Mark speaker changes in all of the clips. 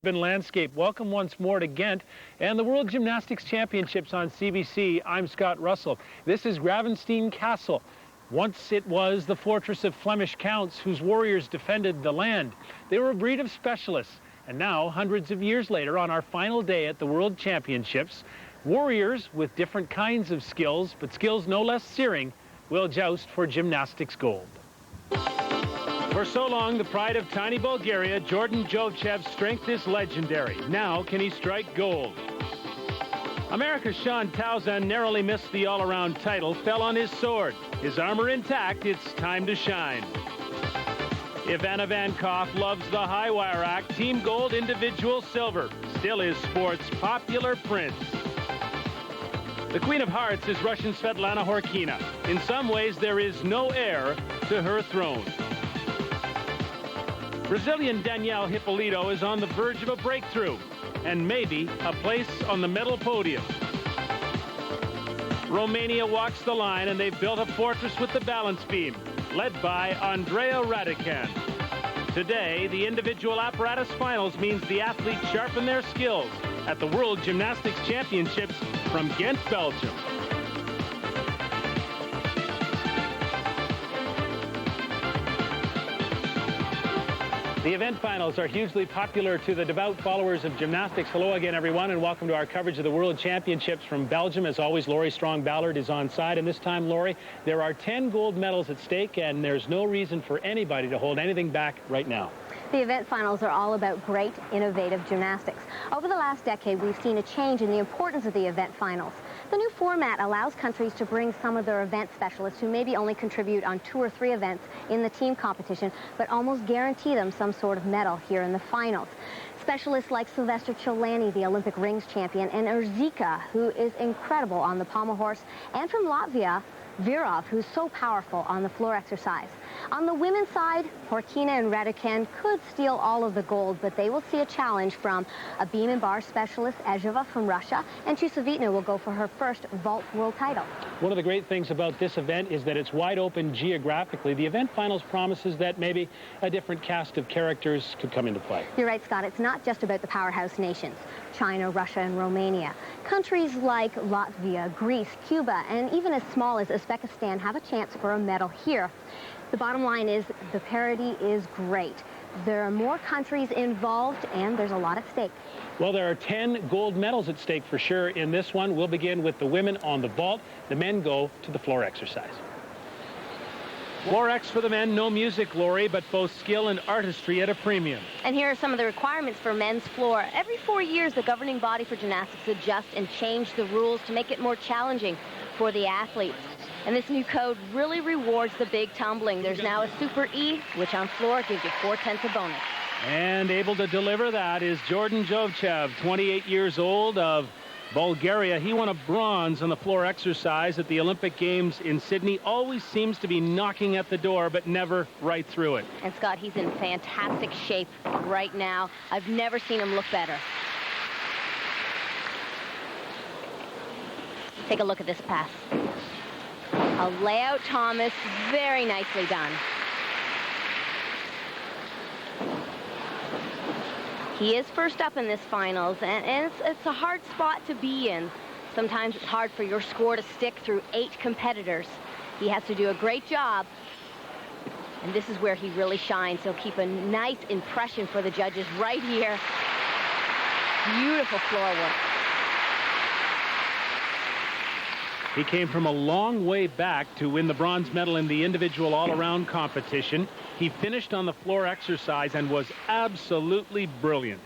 Speaker 1: Landscape. Welcome once more to Ghent and the World Gymnastics Championships on CBC. I'm Scott Russell. This is Gravenstein Castle. Once it was the fortress of Flemish counts whose warriors defended the land. They were a breed of specialists. And now, hundreds of years later, on our final day at the World Championships, warriors with different kinds of skills, but skills no less searing, will joust for gymnastics gold. For so long, the pride of tiny Bulgaria, Jordan Jovchev's strength is legendary. Now, can he strike gold? America's Sean Towson narrowly missed the all-around title, fell on his sword. His armor intact, it's time to shine. Ivana Vankov loves the high wire act, team gold, individual silver. Still is sport's popular prince. The Queen of Hearts is Russian Svetlana Horkina. In some ways, there is no heir to her throne. Brazilian Danielle Hippolito is on the verge of a breakthrough and maybe a place on the medal podium. Romania walks the line and they've built a fortress with the balance beam, led by Andrea Radican. Today, the individual apparatus finals means the athletes sharpen their skills at the World Gymnastics Championships from Ghent, Belgium. The event finals are hugely popular to the devout followers of gymnastics. Hello again, everyone, and welcome to our coverage of the World Championships from Belgium. As always, Laurie Strong-Ballard is on side, and this time, Laurie, there are 10 gold medals at stake, and there's no reason for anybody to hold anything back right now.
Speaker 2: The event finals are all about great, innovative gymnastics. Over the last decade, we've seen a change in the importance of the event finals. The new format allows countries to bring some of their event specialists who maybe only contribute on 2 or 3 events in the team competition, but almost guarantee them some sort of medal here in the finals. Specialists like Sylvester Chelani, the Olympic rings champion, and Erzika, who is incredible on the pommel horse, and from Latvia, Virov, who's so powerful on the floor exercise. On the women's side, Horkina and Radican could steal all of the gold, but they will see a challenge from a beam and bar specialist, Ezheva from Russia, and Chusovitna will go for her first vault world title.
Speaker 1: One of the great things about this event is that it's wide open geographically. The event finals promises that maybe a different cast of characters could come into play.
Speaker 2: You're right, Scott. It's not just about the powerhouse nations, China, Russia, and Romania. Countries like Latvia, Greece, Cuba, and even as small as Uzbekistan have a chance for a medal here. The bottom line is the parity is great. There are more countries involved, and there's a lot at stake.
Speaker 1: Well, there are 10 gold medals at stake for sure in this one. We'll begin with the women on the vault. The men go to the floor exercise. Floor X for the men, no music, Laurie, but both skill and artistry at a premium.
Speaker 2: And here are some of the requirements for men's floor. Every 4 years, the governing body for gymnastics adjusts and change the rules to make it more challenging for the athletes. And this new code really rewards the big tumbling. There's now a Super E, which on floor gives you 4/10 a bonus.
Speaker 1: And able to deliver that is Jordan Jovchev, 28 years old, of Bulgaria. He won a bronze on the floor exercise at the Olympic Games in Sydney. Always seems to be knocking at the door, but never right through it.
Speaker 2: And Scott, he's in fantastic shape right now. I've never seen him look better. Take a look at this pass. A layout Thomas, very nicely done. He is first up in this finals, and it's a hard spot to be in. Sometimes it's hard for your score to stick through 8 competitors. He has to do a great job, and this is where he really shines. He'll keep a nice impression for the judges right here. Beautiful floor work.
Speaker 1: He came from a long way back to win the bronze medal in the individual all-around competition. He finished on the floor exercise and was absolutely brilliant.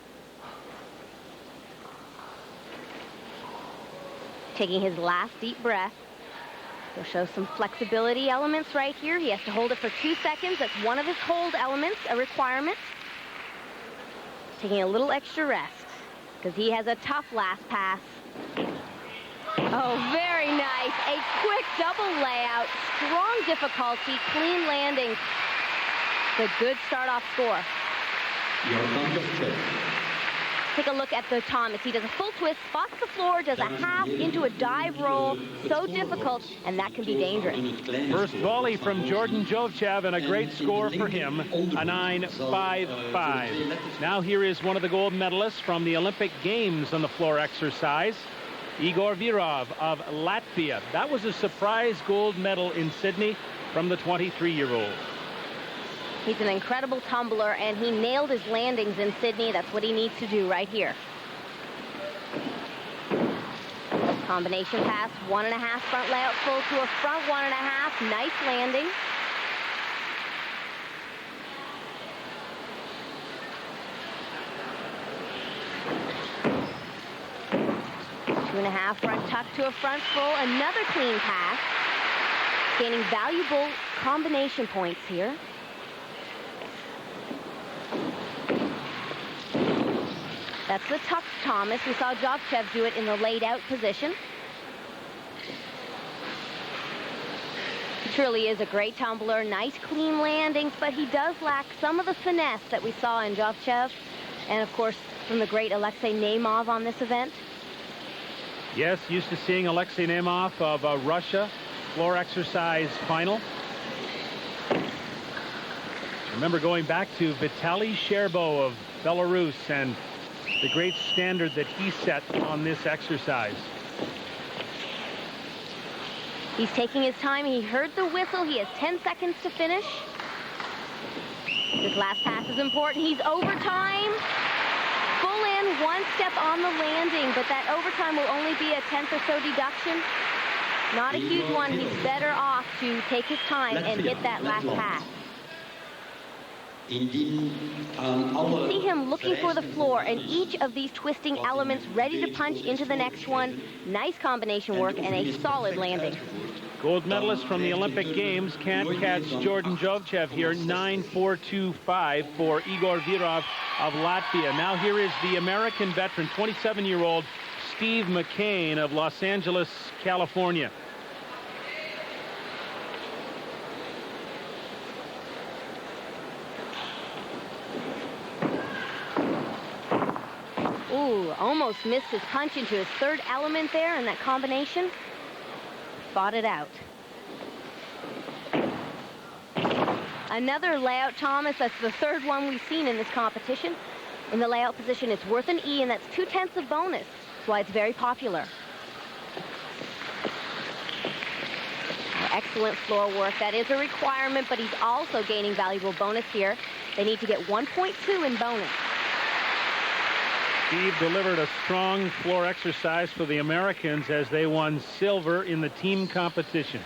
Speaker 2: Taking his last deep breath. He'll show some flexibility elements right here. He has to hold it for 2 seconds. That's one of his hold elements, a requirement. Taking a little extra rest because he has a tough last pass. Oh, very nice. A quick double layout, strong difficulty, clean landing. It's a good start-off score. Take a look at the Thomas. He does a full twist, spots the floor, does a half into a dive roll. So difficult, and that can be dangerous.
Speaker 1: First volley from Jordan Jovchev, and a great score for him, a 9.55. Now here is one of the gold medalists from the Olympic Games on the floor exercise, Igor Virov of Latvia. That was a surprise gold medal in Sydney from the 23-year-old.
Speaker 2: He's an incredible tumbler, and he nailed his landings in Sydney. That's what he needs to do right here. Combination pass, 1.5 front layout full to a front 1.5. Nice landing. Two and a half front tuck to a front full. Another clean pass. Gaining valuable combination points here. That's the tuck Thomas. We saw Jovchev do it in the laid out position. He truly is a great tumbler. Nice clean landings, but he does lack some of the finesse that we saw in Jovchev. And of course, from the great Alexei Nemov on this event.
Speaker 1: Yes, used to seeing Alexei Nemov of Russia floor exercise final. Remember going back to Vitaly Sherbo of Belarus and the great standard that he set on this exercise.
Speaker 2: He's taking his time. He heard the whistle. He has 10 seconds to finish. This last pass is important. He's overtime. Full in, one step on the landing, but that overtime will only be a 10th or so deduction. Not a huge one. He's better off to take his time and hit that last pass. You can see him looking for the floor, and each of these twisting elements ready to punch into the next one. Nice combination work and a solid landing.
Speaker 1: Gold medalist from the Olympic Games can't catch Jordan Jovchev here. 9.425 for Igor Virov of Latvia. Now here is the American veteran, 27-year-old Steve McCain of Los Angeles, California.
Speaker 2: Ooh, almost missed his punch into his third element there in that combination. Fought it out. Another layout Thomas. That's the third one we've seen in this competition. In the layout position, it's worth an E, and that's 2/10 of bonus. That's why it's very popular. Excellent floor work. That is a requirement, but he's also gaining valuable bonus here. They need to get 1.2 in bonus.
Speaker 1: Steve delivered a strong floor exercise for the Americans as they won silver in the team competition.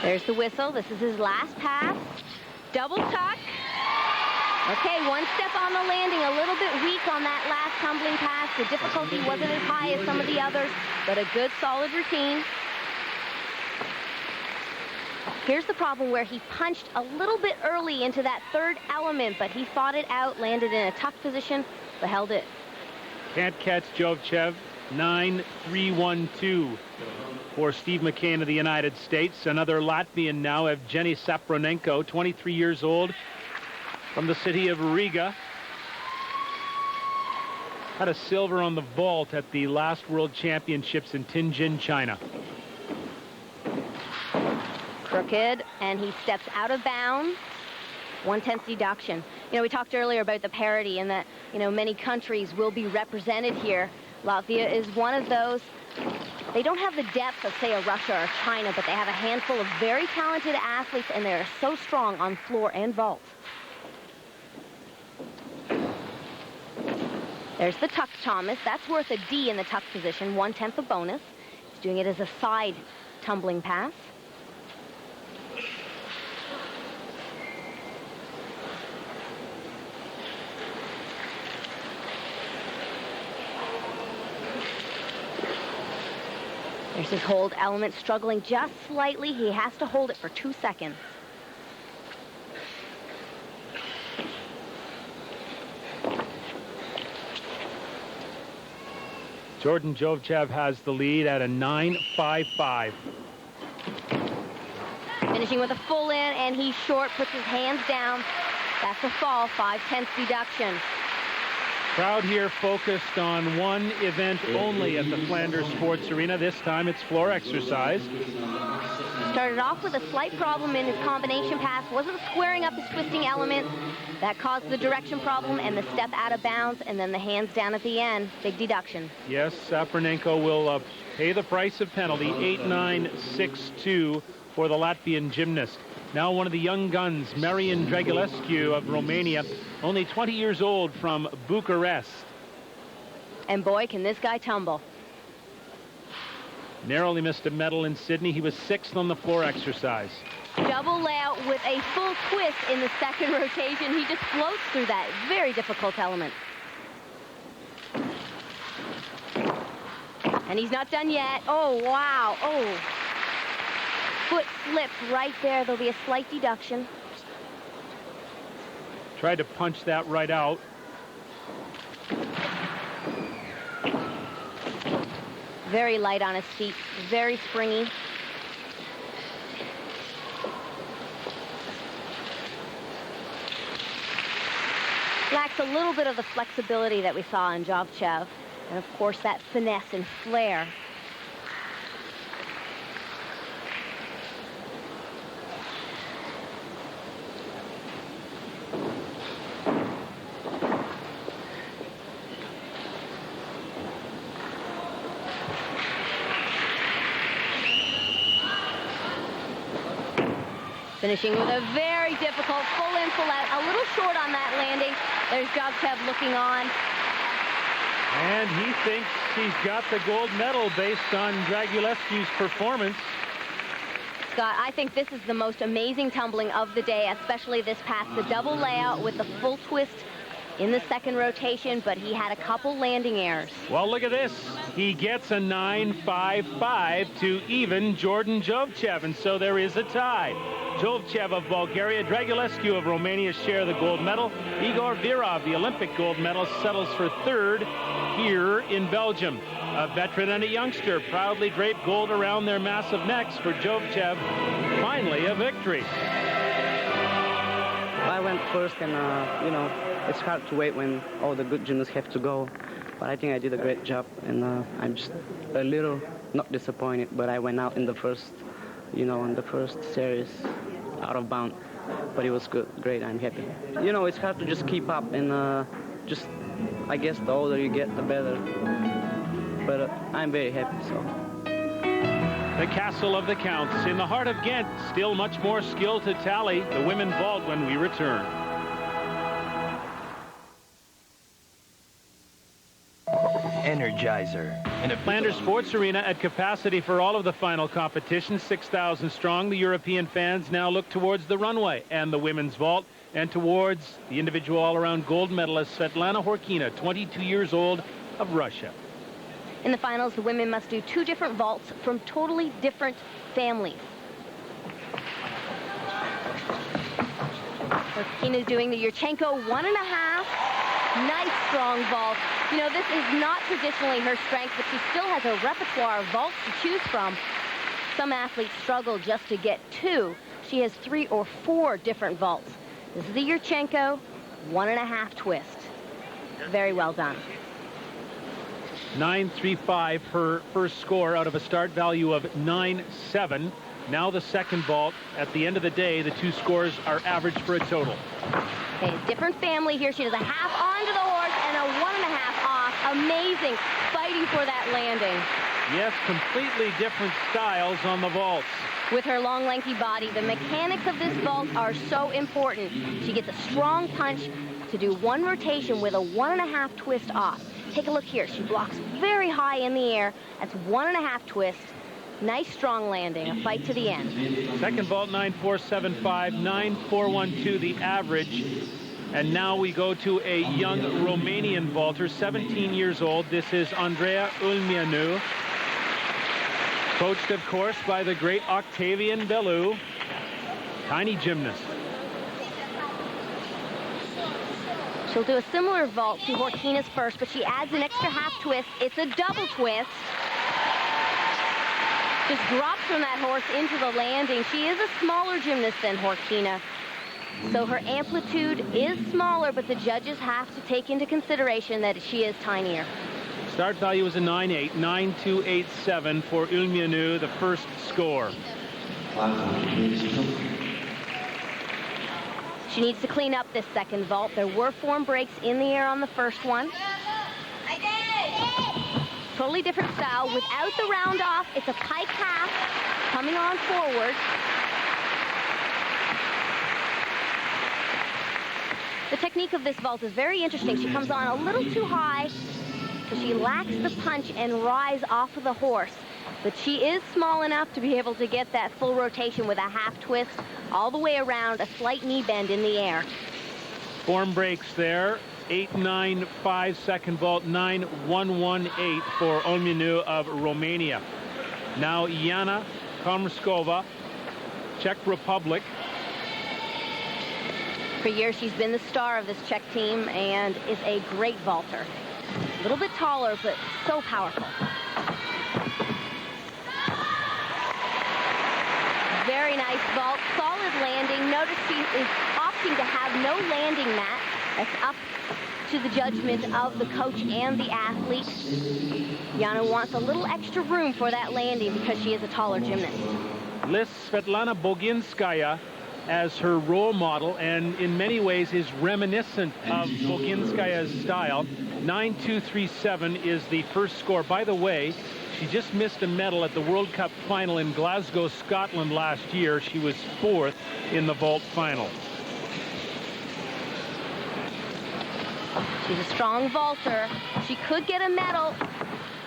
Speaker 2: There's the whistle. This is his last pass. Double tuck. Okay, one step on the landing. A little bit weak on that last tumbling pass. The difficulty wasn't as high as some of the others, but a good, solid routine. Here's the problem where he punched a little bit early into that third element, but he fought it out, landed in a tuck position, but held it.
Speaker 1: Can't catch Jovchev. 9.312 for Steve McCain of the United States. Another Latvian now, Evgeny Sapronenko, 23 years old, from the city of Riga. Had a silver on the vault at the last World Championships in Tianjin, China.
Speaker 2: Crooked, and he steps out of bounds. 1/10 deduction. You know, we talked earlier about the parity and that, you know, many countries will be represented here. Latvia is one of those. They don't have the depth of, say, a Russia or China, but they have a handful of very talented athletes, and they're so strong on floor and vault. There's the tuck Thomas. That's worth a D in the tuck position, 1/10 of bonus. He's doing it as a side tumbling pass. There's his hold element, struggling just slightly. He has to hold it for 2 seconds.
Speaker 1: Jordan Jovchev has the lead at a 9.55.
Speaker 2: Finishing with a full in, and he's short, puts his hands down. That's a fall, 5/10 deduction.
Speaker 1: Crowd here focused on one event only at the Flanders Sports Arena. This time it's floor exercise.
Speaker 2: Started off with a slight problem in his combination pass. Wasn't squaring up his twisting element. That caused the direction problem and the step out of bounds, and then the hands down at the end. Big deduction.
Speaker 1: Yes, Sapernenko will pay the price of penalty. 8.962 for the Latvian gymnast. Now one of the young guns, Marian Dragulescu of Romania, only 20 years old, from Bucharest.
Speaker 2: And boy, can this guy tumble.
Speaker 1: Narrowly missed a medal in Sydney. He was 6th on the floor exercise.
Speaker 2: Double layout with a full twist in the second rotation. He just floats through that very difficult element. And he's not done yet. Oh, wow. Oh. Foot slipped right there. There'll be a slight deduction.
Speaker 1: Tried to punch that right out.
Speaker 2: Very light on his feet. Very springy. Lacks a little bit of the flexibility that we saw in Jovchev. And of course that finesse and flair. Finishing with a very difficult full in, full out. A little short on that landing. There's Jovchev looking on.
Speaker 1: And he thinks he's got the gold medal based on Dragulescu's performance.
Speaker 2: Scott, I think this is the most amazing tumbling of the day, especially this pass. The double layout with the full twist in the second rotation, but he had a couple landing errors.
Speaker 1: Well, look at this. He gets a 9.55 to even Jordan Jovchev, and so there is a tie. Jovchev of Bulgaria, Dragulescu of Romania share the gold medal. Igor Virov, the Olympic gold medalist, settles for 3rd here in Belgium. A veteran and a youngster proudly drape gold around their massive necks. For Jovchev, finally a victory.
Speaker 3: I went first, and you know, it's hard to wait when all the good gymnasts have to go. But I think I did a great job, and I'm just a little not disappointed. But I went out in the first, you know, in the first series, out of bounds. But it was good, great. I'm happy. You know, it's hard to just keep up, and just, I guess, the older you get, the better. But I'm very happy. So.
Speaker 1: The castle of the counts in the heart of Ghent. Still much more skill to tally. The women vault when we return.
Speaker 4: Energizer.
Speaker 1: In a Flanders Sports Arena at capacity for all of the final competitions, 6,000 strong, the European fans now look towards the runway and the women's vault, and towards the individual all-around gold medalist Svetlana Horkina, 22 years old, of Russia.
Speaker 2: In the finals, the women must do 2 different vaults from totally different families. Horkina's doing the Yurchenko 1.5. Nice, strong vault. You know, this is not traditionally her strength, but she still has a repertoire of vaults to choose from. Some athletes struggle just to get 2. She has 3 or 4 different vaults. This is the Yurchenko 1.5 twist. Very well done.
Speaker 1: 9.35 her first score out of a start value of 9.7. Now the second vault. At the end of the day, the 2 scores are average for a total.
Speaker 2: Okay, different family here. She does a half onto the horse and a 1.5 off. Amazing, fighting for that landing.
Speaker 1: Yes, completely different styles on the vaults.
Speaker 2: With her long, lengthy body, the mechanics of this vault are so important. She gets a strong punch to do 1 rotation with a 1.5 twist off. Take a look here. She blocks very high in the air. That's 1.5 twist. Nice, strong landing. A fight to the end.
Speaker 1: Second vault, 9.475, 9.412 the average. And now we go to a young Romanian vaulter, 17 years old. This is Andreea Ulmianu. Coached, of course, by the great Octavian Bellew. Tiny gymnast.
Speaker 2: She'll do a similar vault to Horkina's first, but she adds an extra half twist. It's a double twist. Just drops from that horse into the landing. She is a smaller gymnast than Horkina, so her amplitude is smaller, but the judges have to take into consideration that she is tinier.
Speaker 1: Start value is a 9.8, 9.287 for Ulmianu, the first score.
Speaker 2: She needs to clean up this second vault. There were form breaks in the air on the first one. Totally different style. Without the round off, it's a pike half coming on forward. The technique of this vault is very interesting. She comes on a little too high, so she lacks the punch and rise off of the horse. But she is small enough to be able to get that full rotation with a half twist all the way around, a slight knee bend in the air.
Speaker 1: Form breaks there. 8.95 second vault, 9.118 for Ulmianu of Romania. Now Jana Komrskova, Czech Republic.
Speaker 2: For years, she's been the star of this Czech team and is a great vaulter. A little bit taller, but so powerful. Very nice vault, solid landing. Notice she is opting to have no landing mat. That's up to the judgment of the coach and the athlete. Jana wants a little extra room for that landing because she is a taller gymnast.
Speaker 1: Lists Svetlana Boginskaya as her role model, and in many ways is reminiscent of Boginskaya's style. 9.237 is the first score. By the way, she just missed a medal at the World Cup final in Glasgow, Scotland last year. She was 4th in the vault final.
Speaker 2: She's a strong vaulter. She could get a medal,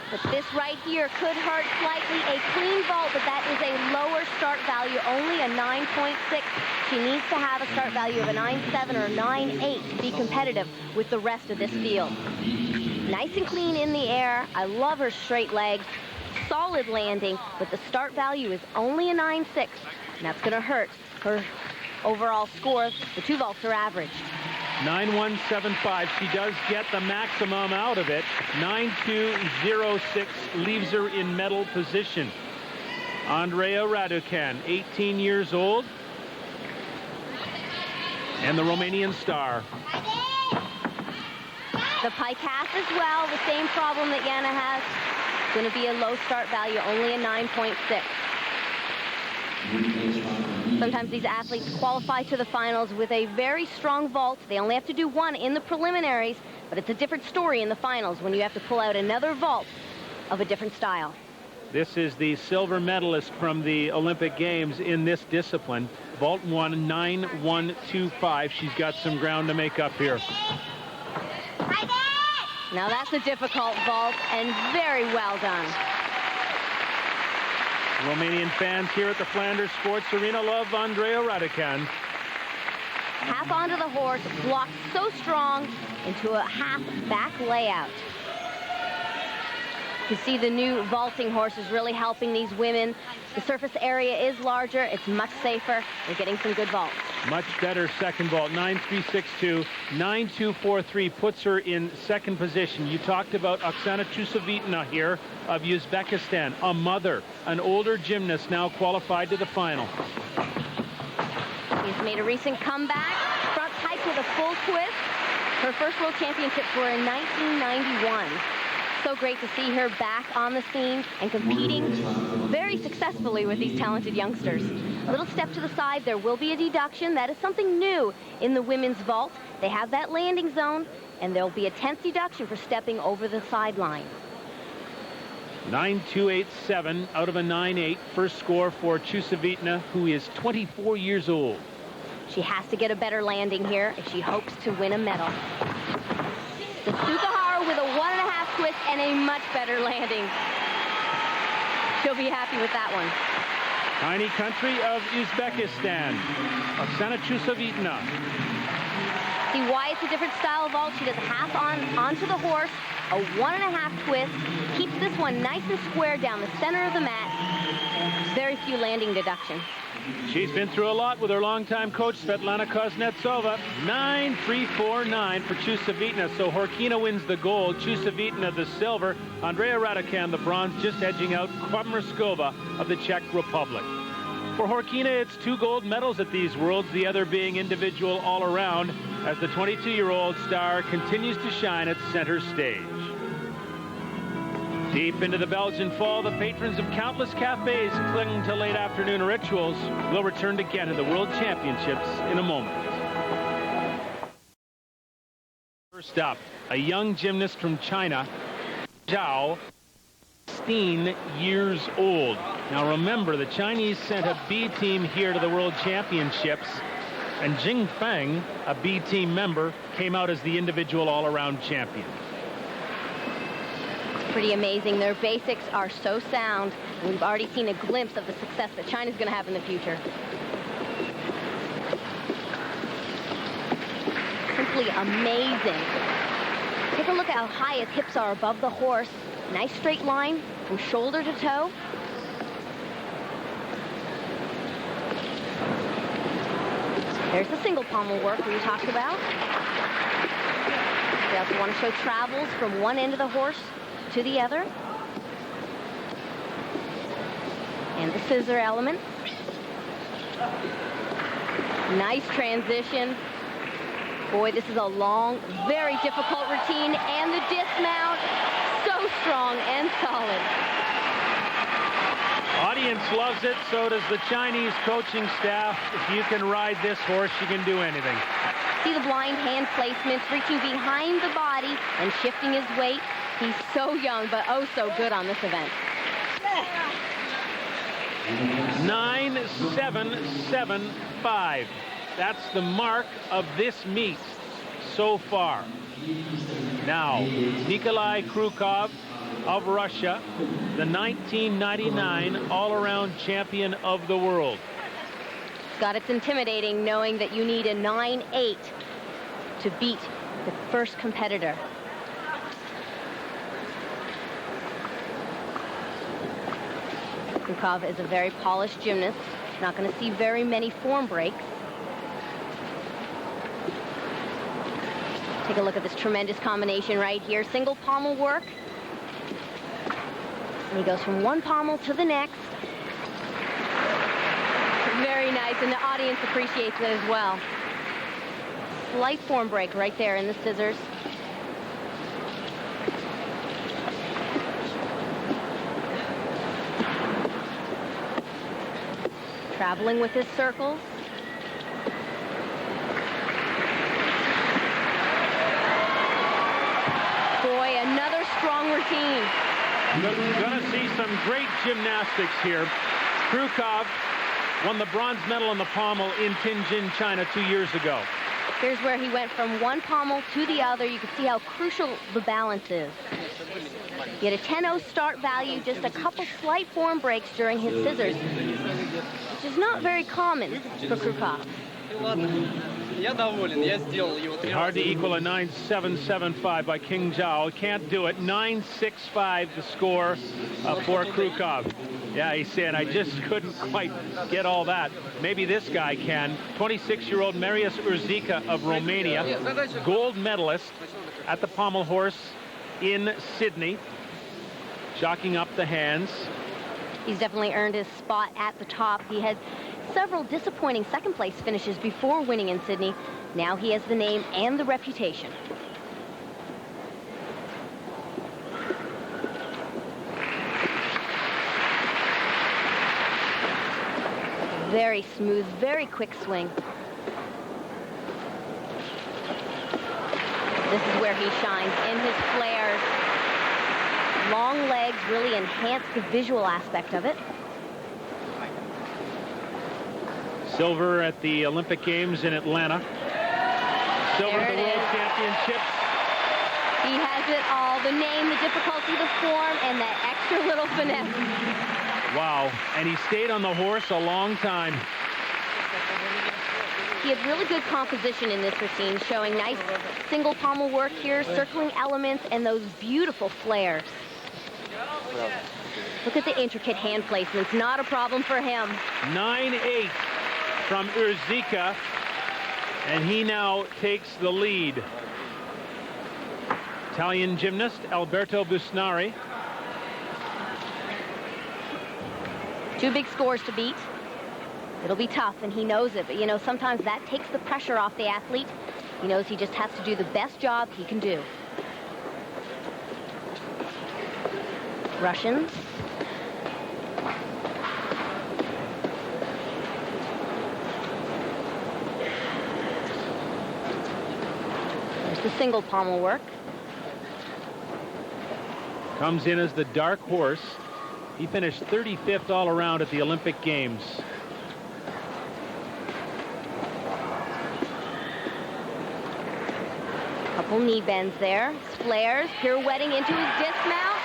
Speaker 2: but this right here could hurt slightly. A clean vault, but that is a lower start value, only a 9.6. She needs to have a start value of a 9.7 or 9.8 to be competitive with the rest of this field. Nice and clean in the air. I love her straight legs. Solid landing, but the start value is only a 9.6, and that's going to hurt her overall score. The two vaults are averaged.
Speaker 1: 9.175. She does get the maximum out of it. 9.206 leaves her in medal position. Andreea Raducan, 18 years old, and the Romanian star.
Speaker 2: The pike half as well, the same problem that Jana has. It's going to be a low start value, only a 9.6. Sometimes these athletes qualify to the finals with a very strong vault. They only have to do one in the preliminaries, but it's a different story in the finals when you have to pull out another vault of a different style.
Speaker 1: This is the silver medalist from the Olympic Games in this discipline. Vault 1, 9.125. She's got some ground to make up here.
Speaker 2: Now that's a difficult vault and very well done.
Speaker 1: Romanian fans here at the Flanders Sports Arena love Andreea Raducan.
Speaker 2: Half onto the horse, blocked so strong into a half back layout. You see the new vaulting horse is really helping these women. The surface area is larger. It's much safer. They're getting some good vaults.
Speaker 1: Much better second vault. 9.362, 9.243 puts her in second position. You talked about Oksana Chusovitna here of Uzbekistan, a mother, an older gymnast now qualified to the final.
Speaker 2: She's made a recent comeback. Front pike with a full twist. Her first World Championships were in 1991. So great to see her back on the scene and competing very successfully with these talented youngsters. A little step to the side, there will be a deduction. That is something new in the women's vault. They have that landing zone, and there'll be a 10th deduction for stepping over the sideline.
Speaker 1: 9.287 out of a 9.8. First score for Chusovitna, who is 24 years old.
Speaker 2: She has to get a better landing here if she hopes to win a medal. The Sukahara with a 1.5 twist and a much better landing. She'll be happy with that one.
Speaker 1: Tiny country of Uzbekistan. Oksana Chusovitna.
Speaker 2: See why it's a different style of vault. She does a half onto the horse, a 1.5 twist, keeps this one nice and square down the center of the mat. Very few landing deductions.
Speaker 1: She's been through a lot with her longtime coach, Svetlana Kuznetsova. 9-3-4-9 for Chusevitna. So Horkina wins the gold, Chusevitna the silver, Andrea Raducan the bronze, just edging out Kvamrskova of the Czech Republic. For Horkina, it's 2 gold medals at these Worlds, the other being individual all-around, as the 22-year-old star continues to shine at center stage. Deep into the Belgian fall, the patrons of countless cafes cling to late afternoon rituals. We'll return to Ghent in the World Championships in a moment. First up, a young gymnast from China, Zhao, 16 years old. Now remember, the Chinese sent a B team here to the World Championships, and Jing Feng, a B team member, came out as the individual all-around champion.
Speaker 2: Pretty amazing. Their basics are so sound. We've already seen a glimpse of the success that China's going to have in the future. Simply amazing. Take a look at how high his hips are above the horse. Nice straight line from shoulder to toe. There's the single pommel work we talked about. We also want to show travels from one end of the horse to the other. And the scissor element. Nice transition. Boy, this is a long, very difficult routine. And the dismount, so strong and solid.
Speaker 1: Audience loves it, so does the Chinese coaching staff. If you can ride this horse, you can do anything.
Speaker 2: See the blind hand placements, reaching behind the body and shifting his weight. He's so young, but oh so good on this event.
Speaker 1: 9-7-7-5. That's the mark of this meet so far. Now, Nikolai Krukov of Russia, the 1999 all-around champion of the world.
Speaker 2: Scott, it's intimidating knowing that you need a 9-8 to beat the first competitor. Krukov is a very polished gymnast. Not going to see very many form breaks. Take a look at this tremendous combination right here. Single pommel work. And he goes from one pommel to the next. Very nice, and the audience appreciates it as well. Slight form break right there in the scissors. Traveling with his circles. Boy, another strong routine.
Speaker 1: Gonna see some great gymnastics here. Krukov won the bronze medal in the pommel in Tianjin, China 2 years ago.
Speaker 2: Here's where he went from one pommel to the other. You can see how crucial the balance is. He had a 10-0 start value, just a couple slight form breaks during his scissors, which is not very common for Krukov.
Speaker 1: Hard to equal a 9-7-7-5 by King Zhao. Can't do it. 9-6-5 the score for Krukov. Yeah, he's saying, I just couldn't quite get all that. Maybe this guy can. 26-year-old Marius Urzica of Romania, gold medalist at the pommel horse in Sydney. Jocking up the hands.
Speaker 2: He's definitely earned his spot at the top. He had several disappointing second-place finishes before winning in Sydney. Now he has the name and the reputation. Very smooth, very quick swing. This is where he shines in his flares. Long legs really enhance the visual aspect of it.
Speaker 1: Silver at the Olympic Games in Atlanta. Silver at the World Championships.
Speaker 2: He has it all. The name, the difficulty, the form, and that extra little finesse.
Speaker 1: Wow, and he stayed on the horse a long time.
Speaker 2: He had really good composition in this routine, showing nice single pommel work here, circling elements, and those beautiful flares. Look at the intricate hand placements. Not a problem for him.
Speaker 1: 9-8 from Urzica, and he now takes the lead. Italian gymnast Alberto Busnari.
Speaker 2: 2 big scores to beat. It'll be tough, and he knows it. But, you know, sometimes that takes the pressure off the athlete. He knows he just has to do the best job he can do. Russians. There's the single pommel work.
Speaker 1: Comes in as the dark horse. He finished 35th all around at the Olympic Games.
Speaker 2: Couple knee bends there. Flares, pirouetting into his dismount.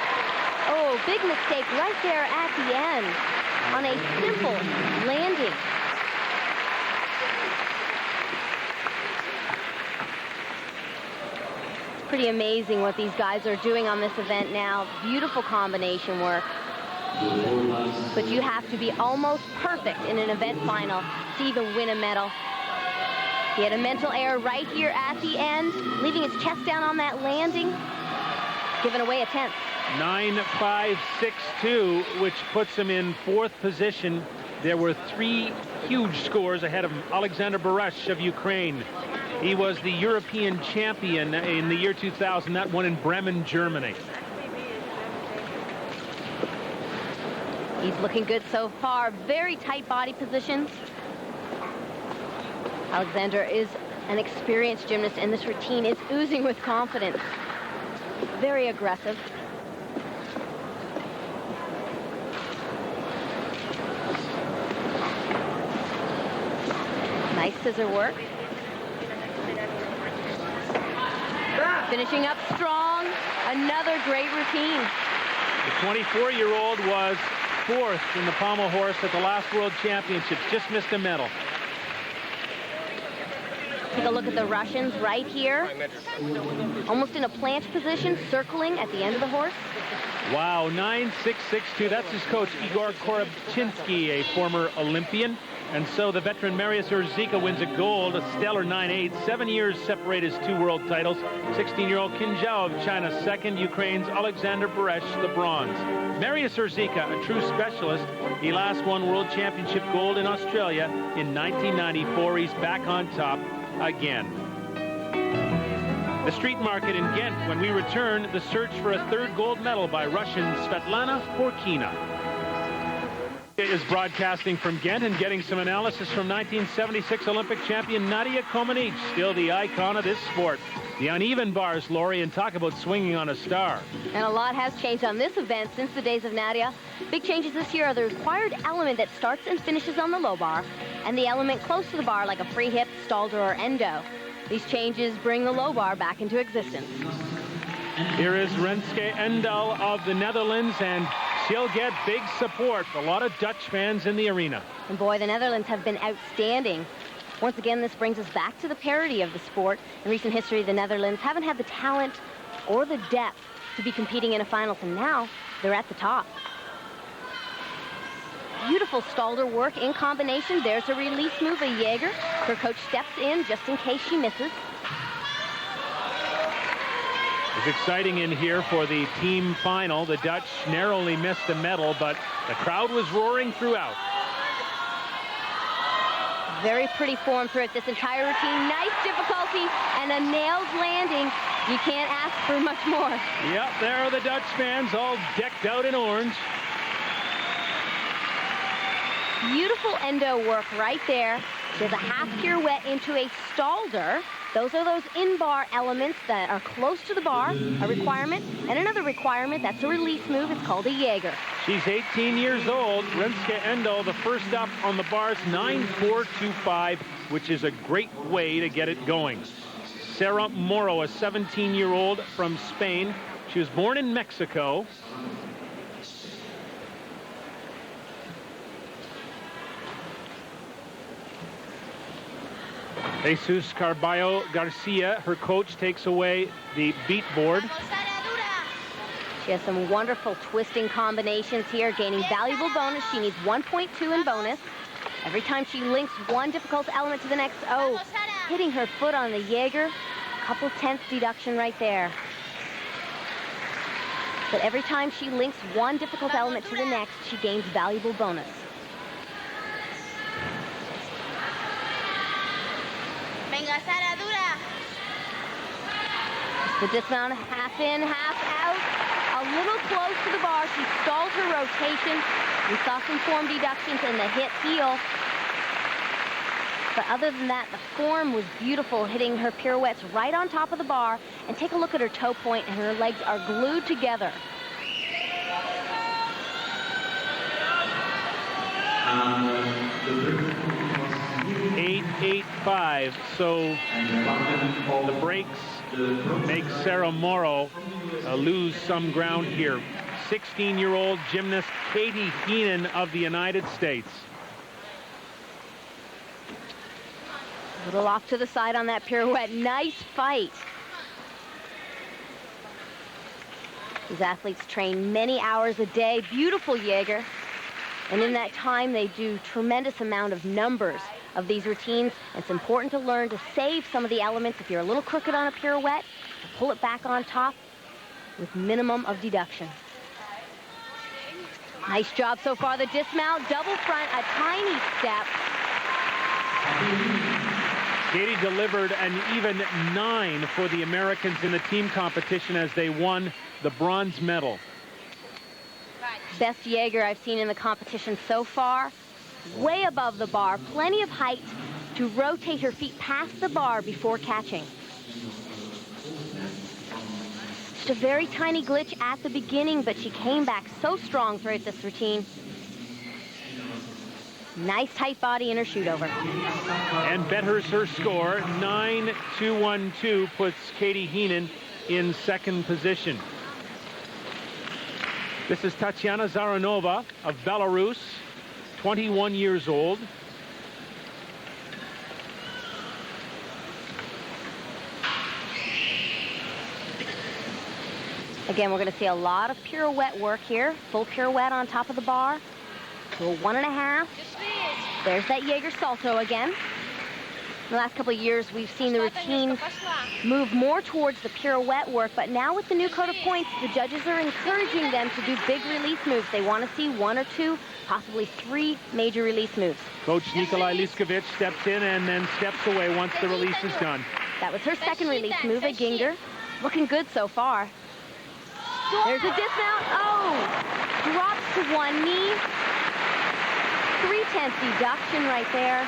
Speaker 2: Oh, big mistake right there at the end on a simple landing. It's pretty amazing what these guys are doing on this event now. Beautiful combination work. But you have to be almost perfect in an event final to even win a medal. He had a mental error right here at the end, leaving his chest down on that landing, giving away a 10th.
Speaker 1: 9-5-6-2, which puts him in 4th position. There were 3 huge scores ahead of him. Alexander Baresh of Ukraine. He was the European champion in the year 2000. That one in Bremen, Germany.
Speaker 2: He's looking good so far. Very tight body positions. Alexander is an experienced gymnast, and this routine is oozing with confidence. Very aggressive. Nice scissor work. Finishing up strong. Another great routine.
Speaker 1: The 24-year-old was 4th in the pommel horse at the last World Championships. Just missed a medal.
Speaker 2: Take a look at the Russians right here. Almost in a planche position, circling at the end of the horse.
Speaker 1: Wow, 9-6-6-2. That's his coach, Igor Korobchinsky, a former Olympian. And so the veteran Marius Urzica wins a gold, a stellar 9-8. 7 years separate his 2 world titles. 16-year-old Qin Zhao of China, 2nd. Ukraine's Alexander Baresh, the bronze. Marius Urzica, a true specialist. He last won World Championship gold in Australia in 1994. He's back on top again. The street market in Ghent. When we return, the search for a 3rd gold medal by Russian Svetlana Porkina. Is broadcasting from Ghent and getting some analysis from 1976 Olympic champion Nadia Comaneci, still the icon of this sport. The uneven bars, Laurie, and talk about swinging on a star.
Speaker 2: And a lot has changed on this event since the days of Nadia. Big changes this year are the required element that starts and finishes on the low bar, and the element close to the bar like a free hip, stalder, or endo. These changes bring the low bar back into existence.
Speaker 1: Here is Renske Endal of the Netherlands, and she'll get big support. A lot of Dutch fans in the arena.
Speaker 2: And boy, the Netherlands have been outstanding. Once again, this brings us back to the parity of the sport. In recent history, the Netherlands haven't had the talent or the depth to be competing in a finals, and now they're at the top. Beautiful stalder work in combination. There's a release move, a Jaeger. Her coach steps in just in case she misses.
Speaker 1: It's exciting in here for the team final. The Dutch narrowly missed a medal, but the crowd was roaring throughout.
Speaker 2: Very pretty form throughout this entire routine. Nice difficulty and a nailed landing. You can't ask for much more.
Speaker 1: Yep, there are the Dutch fans all decked out in orange.
Speaker 2: Beautiful endo work right there. There's a half pirouette into a stalder. Those are those in-bar elements that are close to the bar, a requirement. And another requirement, that's a release move. It's called a Jaeger.
Speaker 1: She's 18 years old. Renske Endal, the first up on the bars, 9-4-2-5, which is a great way to get it going. Sarah Moro, a 17-year-old from Spain. She was born in Mexico. Jesus Carballo Garcia, her coach, takes away the beat board.
Speaker 2: She has some wonderful twisting combinations here, gaining valuable bonus. She needs 1.2 in bonus. Every time she links one difficult element to the next, oh, hitting her foot on the Jaeger, couple tenths deduction right there. But every time she links one difficult element to the next, she gains valuable bonus. The dismount, half in, half out. A little close to the bar. She stalled her rotation. We saw some form deductions in the hip heel. But other than that, the form was beautiful, hitting her pirouettes right on top of the bar. And take a look at her toe point, and her legs are glued together.
Speaker 1: 8.85. So the breaks make Sarah Morrow lose some ground here. 16-year-old gymnast Katie Heenan of the United States.
Speaker 2: A little off to the side on that pirouette. Nice fight. These athletes train many hours a day. Beautiful Jaeger. And in that time, they do tremendous amount of numbers of these routines. It's important to learn to save some of the elements if you're a little crooked on a pirouette, to pull it back on top with minimum of deduction. Nice job so far. The dismount, double front, a tiny step.
Speaker 1: Katie delivered an even 9 for the Americans in the team competition as they won the bronze medal.
Speaker 2: Best Jaeger I've seen in the competition so far. Way above the bar, plenty of height to rotate her feet past the bar before catching. Just a very tiny glitch at the beginning, but she came back so strong throughout this routine. Nice tight body in her shoot over.
Speaker 1: And betters her score. 9.212 puts Katie Heenan in second position. This is Tatiana Zaranova of Belarus, 21 years old.
Speaker 2: Again, we're going to see a lot of pirouette work here. Full pirouette on top of the bar. To a 1.5. There's that Jaeger salto again. In the last couple of years, we've seen the routine move more towards the pirouette work, but now with the new code of points, the judges are encouraging them to do big release moves. They want to see 1 or 2, possibly 3 major release moves.
Speaker 1: Coach Nikolai Liskovic steps in and then steps away once the release is done.
Speaker 2: That was her second release move at Ginger. Looking good so far. There's a dismount. Oh! Drops to one knee. 3/10 deduction right there.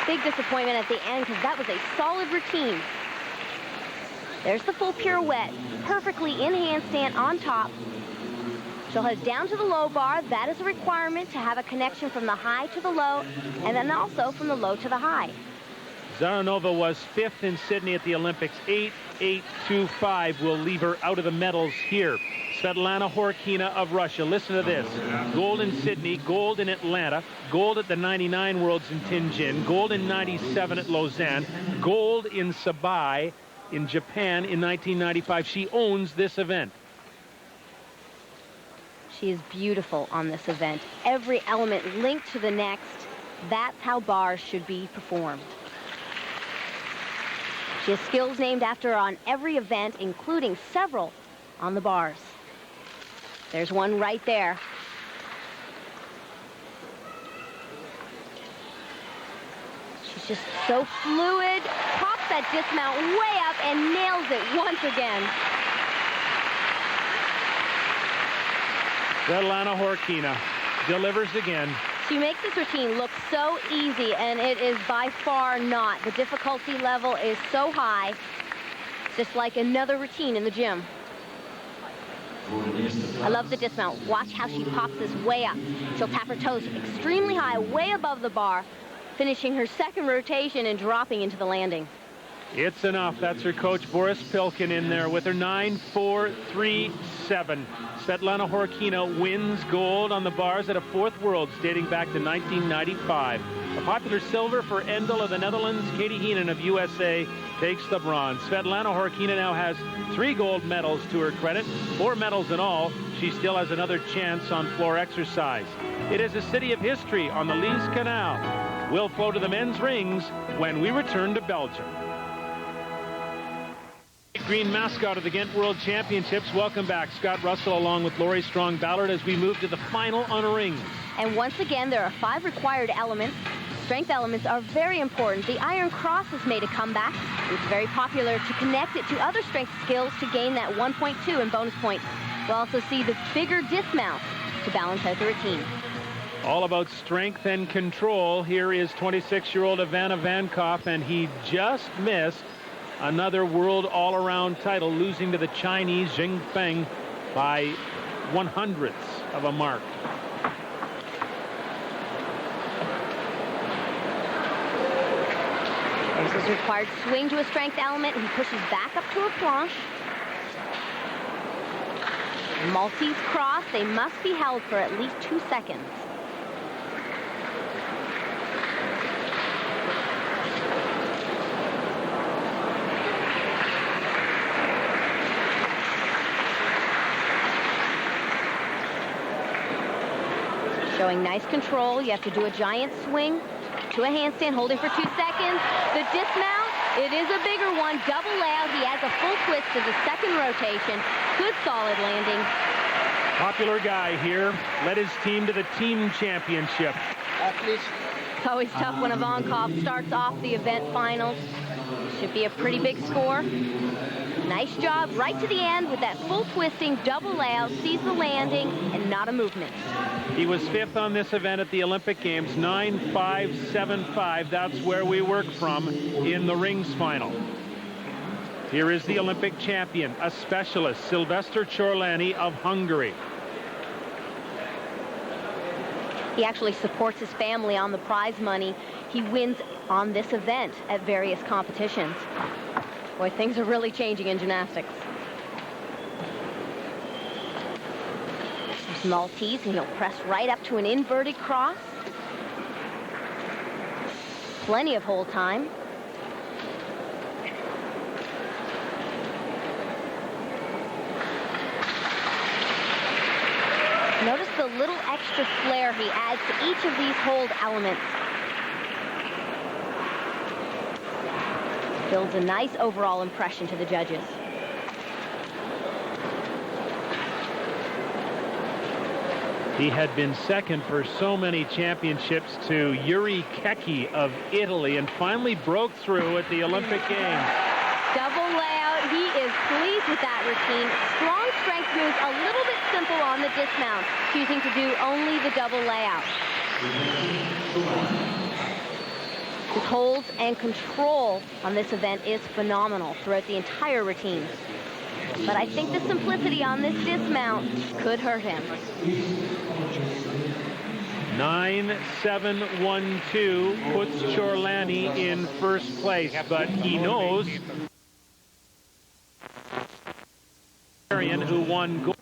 Speaker 2: Big disappointment at the end because that was a solid routine. There's the full pirouette, perfectly in handstand on top. She'll head down to the low bar. That is a requirement to have a connection from the high to the low, and then also from the low to the high.
Speaker 1: Zaranova was 5th in Sydney at the Olympics. 8.825 will leave her out of the medals here. Svetlana Horkina of Russia. Listen to this. Gold in Sydney, gold in Atlanta, gold at the 99 Worlds in Tianjin, gold in 97 at Lausanne, gold in Sabai in Japan in 1995. She owns this event.
Speaker 2: She is beautiful on this event. Every element linked to the next. That's how bars should be performed. She has skills named after her on every event, including several on the bars. There's one right there. She's just so fluid. Pops that dismount way up and nails it once again.
Speaker 1: Svetlana Horkina delivers again.
Speaker 2: She makes this routine look so easy, and it is by far not. The difficulty level is so high. It's just like another routine in the gym. I love the dismount. Watch how she pops this way up. She'll tap her toes extremely high, way above the bar, finishing her second rotation and dropping into the landing.
Speaker 1: It's enough. That's her coach, Boris Pilkin, in there with her 9.437. Svetlana Horkina wins gold on the bars at a 4th Worlds dating back to 1995. The popular silver for Endel of the Netherlands. Katie Heenan of USA takes the bronze. Svetlana Horkina now has 3 gold medals to her credit, 4 medals in all. She still has another chance on floor exercise. It is a city of history on the Lys Canal. We'll flow to the men's rings when we return to Belgium. Green mascot of the Ghent World Championships. Welcome back, Scott Russell, along with Laurie Strong-Ballard, as we move to the final on rings.
Speaker 2: And once again, there are 5 required elements. Strength elements are very important. The iron cross has made a comeback. It's very popular to connect it to other strength skills to gain that 1.2 in bonus points. We'll also see the bigger dismount to balance out the routine.
Speaker 1: All about strength and control. Here is 26-year-old Ivana Vankov, and he just missed another world all-around title, losing to the Chinese Xing Feng by 1/100th of a mark.
Speaker 2: There's his required swing to a strength element. He pushes back up to a planche. Maltese cross. They must be held for at least 2 seconds. Showing nice control. You have to do a giant swing to a handstand, holding for 2 seconds. The dismount, it is a bigger one. Double layout. He adds a full twist to the second rotation. Good solid landing.
Speaker 1: Popular guy here. Led his team to the team championship.
Speaker 2: It's always tough when a Vankov starts off the event finals. Should be a pretty big score. Nice job right to the end with that full twisting double layout. Sees the landing and not a movement.
Speaker 1: He was 5th on this event at the Olympic Games, 9.575. That's where we work from in the rings final. Here is the Olympic champion, a specialist, Sylvester Chorlani of Hungary.
Speaker 2: He actually supports his family on the prize money he wins on this event at various competitions. Boy, things are really changing in gymnastics. There's Maltese, and he'll press right up to an inverted cross. Plenty of hold time. Notice the little extra flair he adds to each of these hold elements. Builds a nice overall impression to the judges.
Speaker 1: He had been second for so many championships to Yuri Keki of Italy, and finally broke through at the Olympic Games. Double
Speaker 2: layout. He is pleased with that routine. Strong strength moves, a little bit simple on the dismount, choosing to do only the double layout. His holds and control on this event is phenomenal throughout the entire routine. But I think the simplicity on this dismount could hurt him.
Speaker 1: 9.712 puts Chorlani in first place, but he knows who won gold.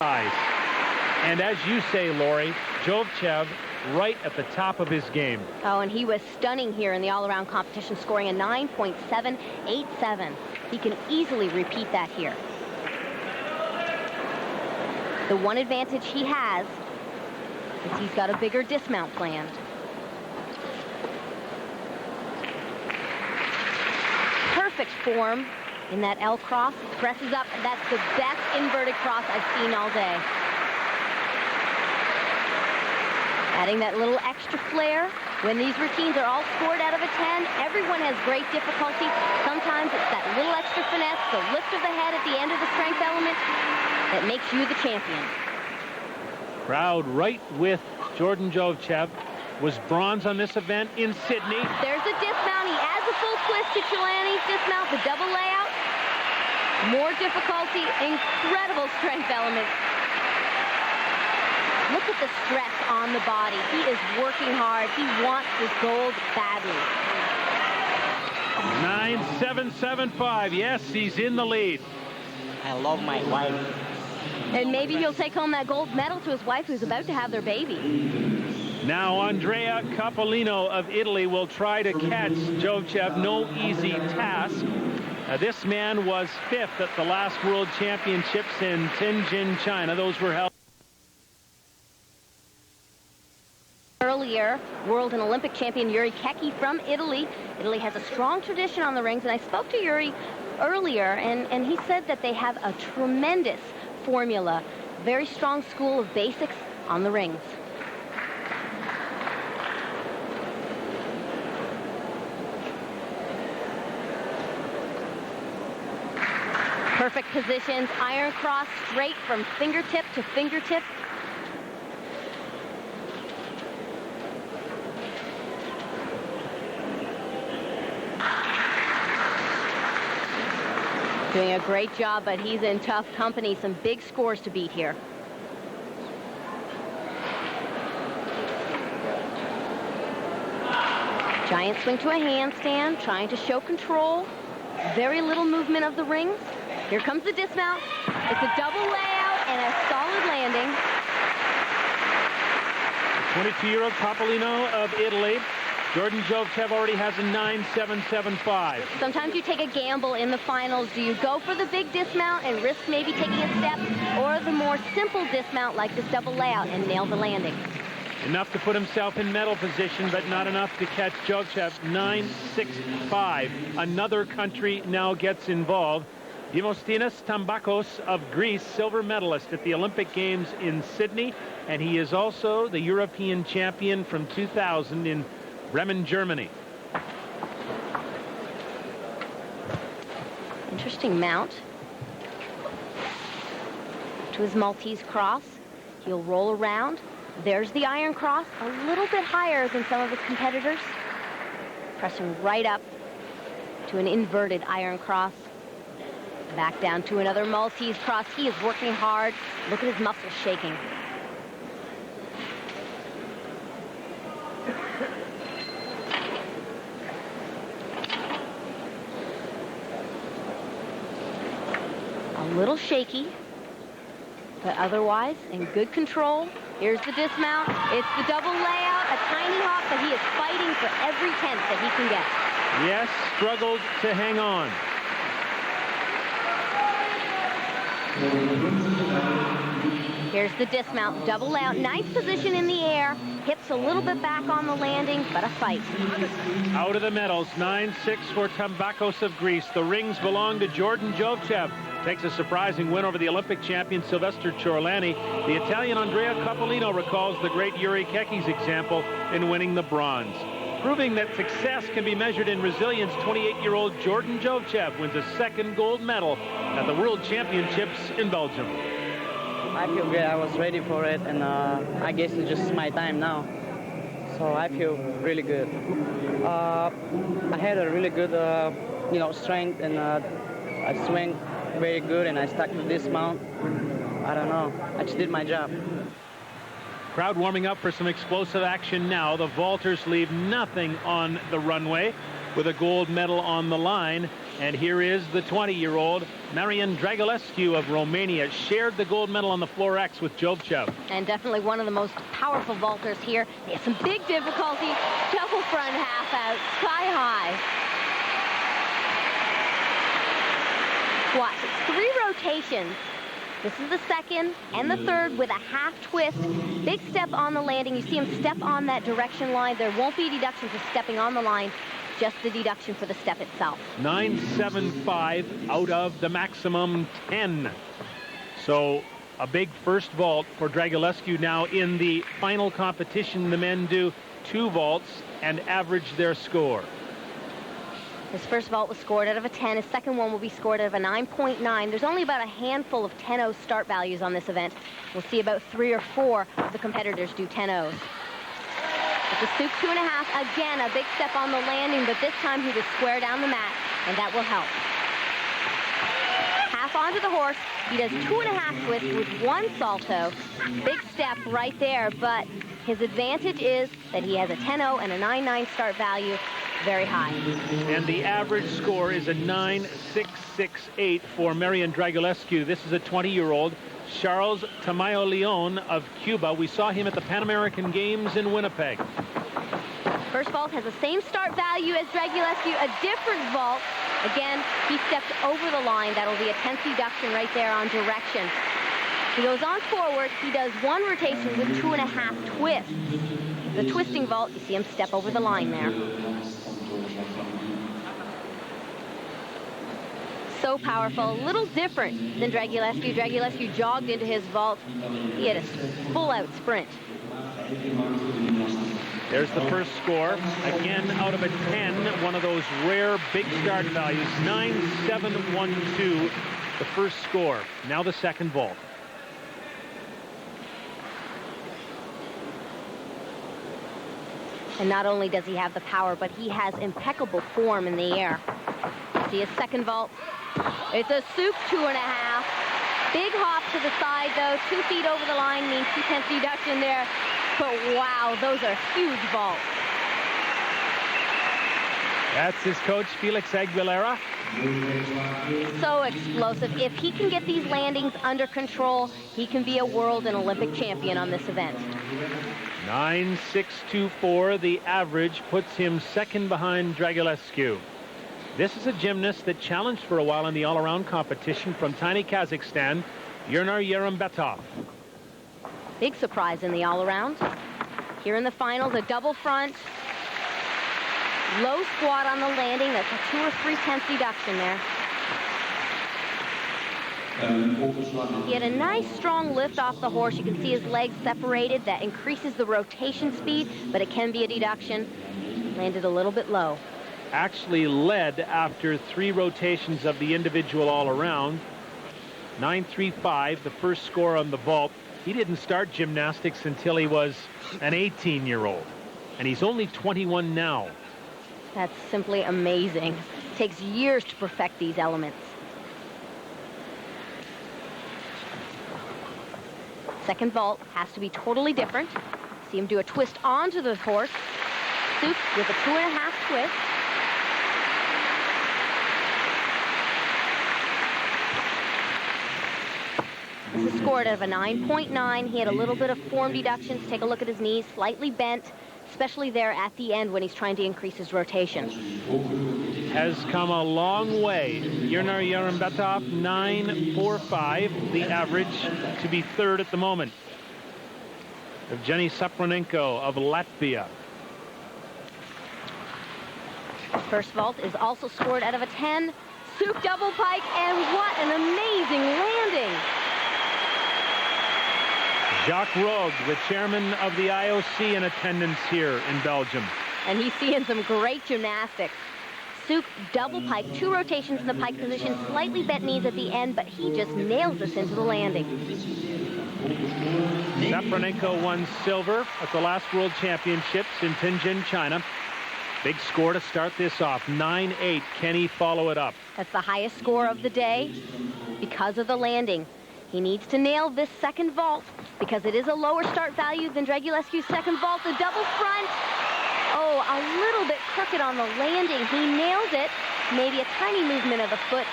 Speaker 1: And as you say, Laurie, Jovchev right at the top of his game.
Speaker 2: Oh, and he was stunning here in the all-around competition, scoring a 9.787. He can easily repeat that here. The one advantage he has is he's got a bigger dismount planned. Perfect form in that L cross. Presses up. That's the best inverted cross I've seen all day. Adding that little extra flair. When these routines are all scored out of a 10, everyone has great difficulty. Sometimes it's that little extra finesse, the lift of the head at the end of the strength element that makes you the champion.
Speaker 1: Crowd right with Jordan Jovchev. Was bronze on this event in Sydney.
Speaker 2: There's a dismount. He adds a full twist to Chorlani's dismount, the double layout. More difficulty, incredible strength elements. Look at the stress on the body. He is working hard. He wants this gold badly.
Speaker 1: 9.775. Yes, he's in the lead.
Speaker 3: I love my wife.
Speaker 2: And maybe he'll take home that gold medal to his wife, who's about to have their baby.
Speaker 1: Now Andrea Capolino of Italy will try to catch Jovchev. No easy task. This man was 5th at the last World Championships in Tianjin, China. Those were held
Speaker 2: earlier. World and Olympic champion Yuri Kecki from Italy. Italy has a strong tradition on the rings, and I spoke to Yuri earlier, and he said that they have a tremendous formula, very strong school of basics on the rings. Perfect positions, iron cross straight from fingertip to fingertip. Doing a great job, but he's in tough company. Some big scores to beat here. Giant swing to a handstand, trying to show control. Very little movement of the rings. Here comes the dismount. It's a double layout and a solid landing.
Speaker 1: 22-year-old Capolino of Italy. Jordan Jovchev already has a 9.775.
Speaker 2: Sometimes you take a gamble in the finals. Do you go for the big dismount and risk maybe taking a step, or the more simple dismount like this double layout and nail the landing?
Speaker 1: Enough to put himself in medal position, but not enough to catch Jovchev. 9.65. Another country now gets involved. Dimostinos Tambakos of Greece, silver medalist at the Olympic Games in Sydney, and he is also the European champion from 2000 in Bremen, Germany.
Speaker 2: Interesting mount. To his Maltese cross. He'll roll around. There's the iron cross, a little bit higher than some of his competitors. Pressing right up to an inverted iron cross. Back down to another Maltese cross. He is working hard. Look at his muscles shaking. A little shaky, but otherwise in good control. Here's the dismount. It's the double layout, a tiny hop, but he is fighting for every tenth that he can get.
Speaker 1: Yes, struggled to hang on.
Speaker 2: Here's the dismount, double layout, nice position in the air, hips a little bit back on the landing, but a fight.
Speaker 1: Out of the medals, 9.6 for Tambakos of Greece. The rings belong to Jordan Jovchev. Takes a surprising win over the Olympic champion Sylvester Ciorlani. The Italian Andrea Capolino recalls the great Yuri Kecki's example in winning the bronze. Proving that success can be measured in resilience, 28-year-old Jordan Jovchev wins a second gold medal at the World Championships in Belgium.
Speaker 3: I feel great. I was ready for it, and I guess it's just my time now. So I feel really good. I had a really good, strength, and I swing very good, and I stuck to this mount. I don't know. I just did my job.
Speaker 1: Crowd warming up for some explosive action now. The vaulters leave nothing on the runway with a gold medal on the line. And here is the 20-year-old Marian Dragulescu of Romania. Shared the gold medal on the floor X with Jovchev.
Speaker 2: And definitely one of the most powerful vaulters here. He has some big difficulty. Double front half out, sky high. Watch, it's 3 rotations. This is the second and the third with a half twist. Big step on the landing. You see him step on that direction line. There won't be a deduction for stepping on the line, just the deduction for the step itself.
Speaker 1: 9.75 out of the maximum 10. So a big first vault for Dragulescu. Now in the final competition, the men do 2 vaults and average their score.
Speaker 2: His first vault was scored out of a 10. His second one will be scored out of a 9.9. There's only about a handful of 10-0 start values on this event. We'll see about 3 or 4 of the competitors do 10-0s. It's a scoop 2.5. Again, a big step on the landing, but this time he was square down the mat, and that will help. Half onto the horse. He does 2.5 twists with 1 salto. Big step right there, but his advantage is that he has a 10-0 and a 9.9 start value. Very high.
Speaker 1: And the average score is a 9.668 for Marian Dragulescu. This is a 20-year-old. Charles Tamayo Leon of Cuba. We saw him at the Pan American Games in Winnipeg.
Speaker 2: First vault has the same start value as Dragulescu, a different vault. Again, he stepped over the line. That'll be a 10th deduction right there on direction. He goes on forward. He does one rotation with 2.5 twists. The twisting vault, you see him step over the line there. So powerful, a little different than Dragulescu. Dragulescu jogged into his vault. He had a full-out sprint.
Speaker 1: There's the first score. Again, out of a 10, one of those rare big start values. 9.712, the first score. Now the second vault.
Speaker 2: And not only does he have the power, but he has impeccable form in the air. See his second vault. It's a soup 2.5. Big hop to the side, though. 2 feet over the line means 2/10 deduction there. But wow, those are huge vaults.
Speaker 1: That's his coach, Felix Aguilera.
Speaker 2: So explosive. If he can get these landings under control, he can be a world and Olympic champion on this event.
Speaker 1: 9.624, the average, puts him second behind Dragulescu. This is a gymnast that challenged for a while in the all-around competition from tiny Kazakhstan, Yernar Yerembetov.
Speaker 2: Big surprise in the all-around. Here in the finals, a double front. Low squat on the landing. That's a 2 or 3/10 deduction there. He had a nice strong lift off the horse. You can see his legs separated. That increases the rotation speed, but it can be a deduction. Landed a little bit low.
Speaker 1: Actually led after 3 rotations of the individual all-around. 9.35, the first score on the vault. He didn't start gymnastics until he was an 18-year-old, and he's only 21 now.
Speaker 2: That's simply amazing. It takes years to perfect these elements. Second vault has to be totally different. See him do a twist onto the horse. Soup with a 2.5 twist. This is scored out of a 9.9. He had a little bit of form deductions. Take a look at his knees, slightly bent, especially there at the end when he's trying to increase his rotation.
Speaker 1: Has come a long way. Yernar Yerembetov, 9.45, the average, to be third at the moment. Evgeny Sapronenko of Latvia.
Speaker 2: First vault is also scored out of a 10. Soup double pike, and what an amazing landing.
Speaker 1: Jacques Rogue, the chairman of the IOC, in attendance here in Belgium.
Speaker 2: And he's seeing some great gymnastics. Soup double pike, 2 rotations in the pike position, slightly bent knees at the end, but he just nails this into the landing.
Speaker 1: Sapronenko won silver at the last World Championships in Tianjin, China. Big score to start this off, 9.8. Can he follow it up?
Speaker 2: That's the highest score of the day because of the landing. He needs to nail this second vault because it is a lower start value than Dragulescu's second vault. The double front. Oh, a little bit crooked on the landing. He nails it. Maybe a tiny movement of the foot,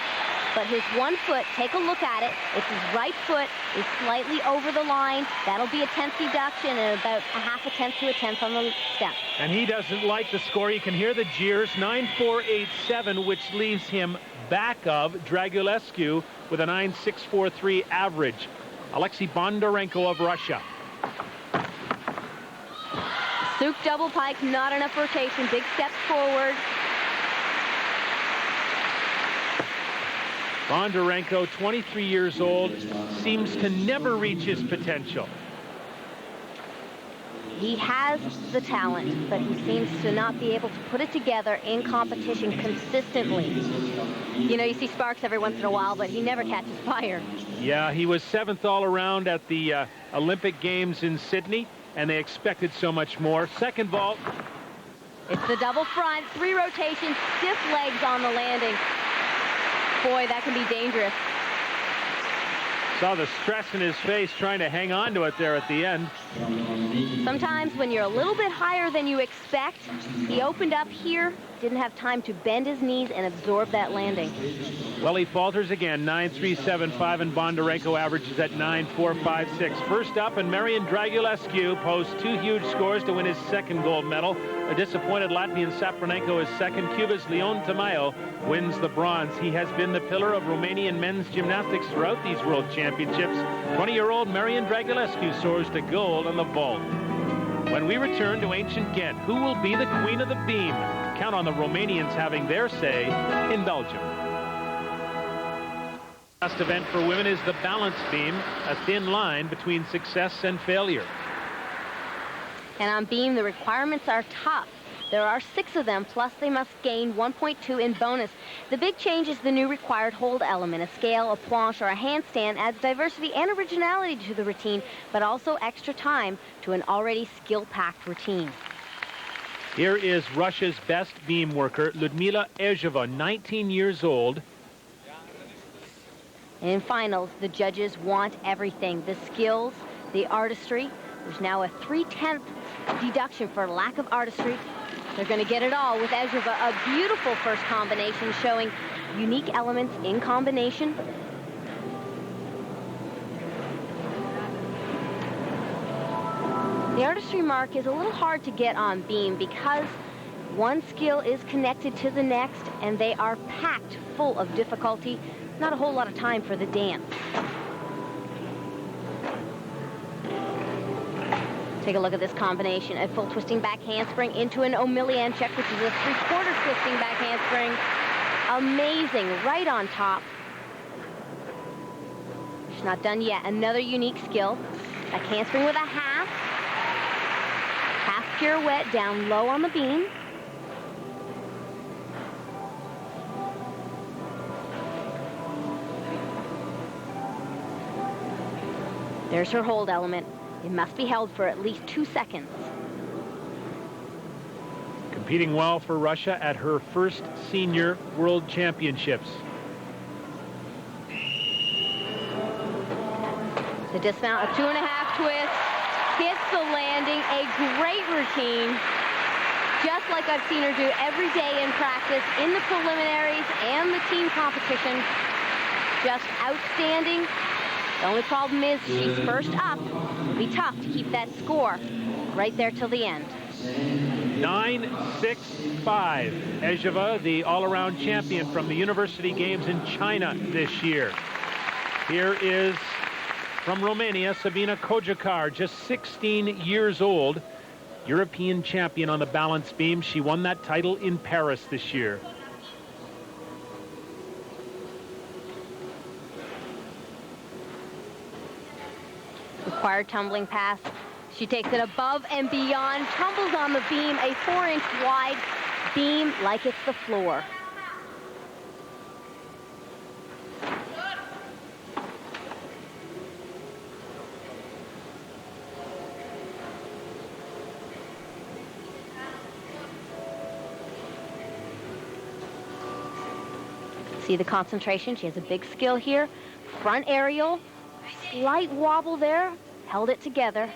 Speaker 2: but his one foot, take a look at it. It's his right foot is slightly over the line. That'll be a 10th deduction and about a 0.5 to a 10th on the step.
Speaker 1: And he doesn't like the score. You can hear the jeers. 9.487, which leaves him back of Dragulescu with a 9.643 average. Alexei Bondarenko of Russia.
Speaker 2: Soup double pike, not enough rotation. Big steps forward.
Speaker 1: Bondarenko, 23 years old, seems to never reach his potential.
Speaker 2: He has the talent, but he seems to not be able to put it together in competition consistently. You know, you see sparks every once in a while, but he never catches fire.
Speaker 1: Yeah, he was 7th all around at the Olympic Games in Sydney, and they expected so much more. Second vault.
Speaker 2: It's the double front, 3 rotations, stiff legs on the landing. Boy, that can be dangerous.
Speaker 1: Saw the stress in his face trying to hang on to it there at the end.
Speaker 2: Sometimes when you're a little bit higher than you expect, he opened up here, didn't have time to bend his knees and absorb that landing.
Speaker 1: Well, he falters again, 9.375, and Bondarenko averages at 9.456. First up, and Marian Dragulescu posts 2 huge scores to win his 2nd gold medal. A disappointed Latvian Sapranenko is 2nd. Cuba's Leon Tamayo wins the bronze. He has been the pillar of Romanian men's gymnastics throughout these World Championships. 20-year-old Marian Dragulescu soars to gold on the vault. When we return to ancient Ghent, who will be the queen of the beam? Count on the Romanians having their say in Belgium. Last event for women is the balance beam, a thin line between success and failure.
Speaker 2: And on beam, the requirements are tough. There are 6 of them, plus they must gain 1.2 in bonus. The big change is the new required hold element. A scale, a planche, or a handstand adds diversity and originality to the routine, but also extra time to an already skill-packed routine.
Speaker 1: Here is Russia's best beam worker, Ludmila Ezheva, 19 years old.
Speaker 2: In finals, the judges want everything. The skills, the artistry. There's now a 3/10 deduction for lack of artistry. They're going to get it all with Ezheva. A beautiful first combination showing unique elements in combination. The artistry mark is a little hard to get on beam because one skill is connected to the next and they are packed full of difficulty. Not a whole lot of time for the dance. Take a look at this combination. A full twisting back handspring into an O'Millian check, which is a 3/4 twisting back handspring. Amazing, right on top. She's not done yet. Another unique skill. Back handspring with a half. Half pirouette down low on the beam. There's her hold element. It must be held for at least 2 seconds.
Speaker 1: Competing well for Russia at her first senior World Championships.
Speaker 2: The dismount, a 2.5 twist, hits the landing, a great routine. Just like I've seen her do every day in practice, in the preliminaries and the team competition. Just outstanding. The only problem is she's first up. It'll be tough to keep that score right there till the end.
Speaker 1: 9.65. Ezheva, the all-around champion from the University Games in China this year. Here is from Romania, Sabina Kojakar, just 16 years old, European champion on the balance beam. She won that title in Paris this year.
Speaker 2: Required tumbling pass. She takes it above and beyond, tumbles on the beam, a 4-inch wide beam like it's the floor. See the concentration? She has a big skill here. Front aerial. Slight wobble there, held it together.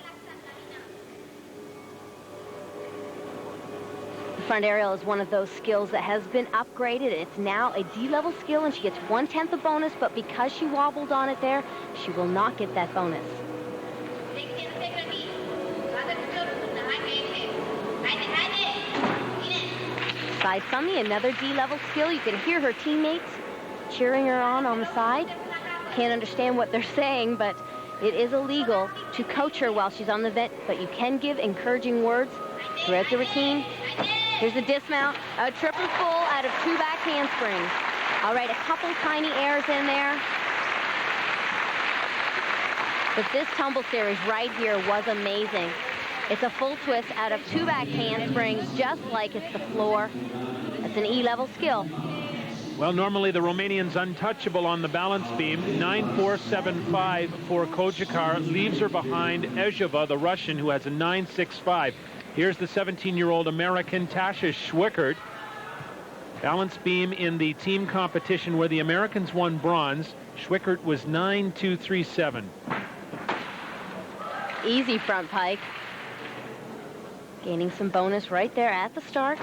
Speaker 2: The front aerial is one of those skills that has been upgraded. It's now a D-level skill, and she gets 1/10 of bonus, but because she wobbled on it there, she will not get that bonus. Side summy, another D-level skill. You can hear her teammates cheering her on the side. Can't understand what they're saying, but it is illegal to coach her while she's on the vent, but you can give encouraging words throughout the routine. Here's the dismount, a triple full out of 2 back handsprings. All right, a couple tiny airs in there. But this tumble series right here was amazing. It's a full twist out of 2 back handsprings, just like it's the floor. It's an E-level skill.
Speaker 1: Well, normally the Romanian's untouchable on the balance beam. 9.475 for Kojakar leaves her behind Ezheva, the Russian, who has a 9.65. Here's the 17-year-old American Tasha Schwickert. Balance beam in the team competition where the Americans won bronze. Schwickert was 9.237.
Speaker 2: easy front pike. Gaining some bonus right there at the start.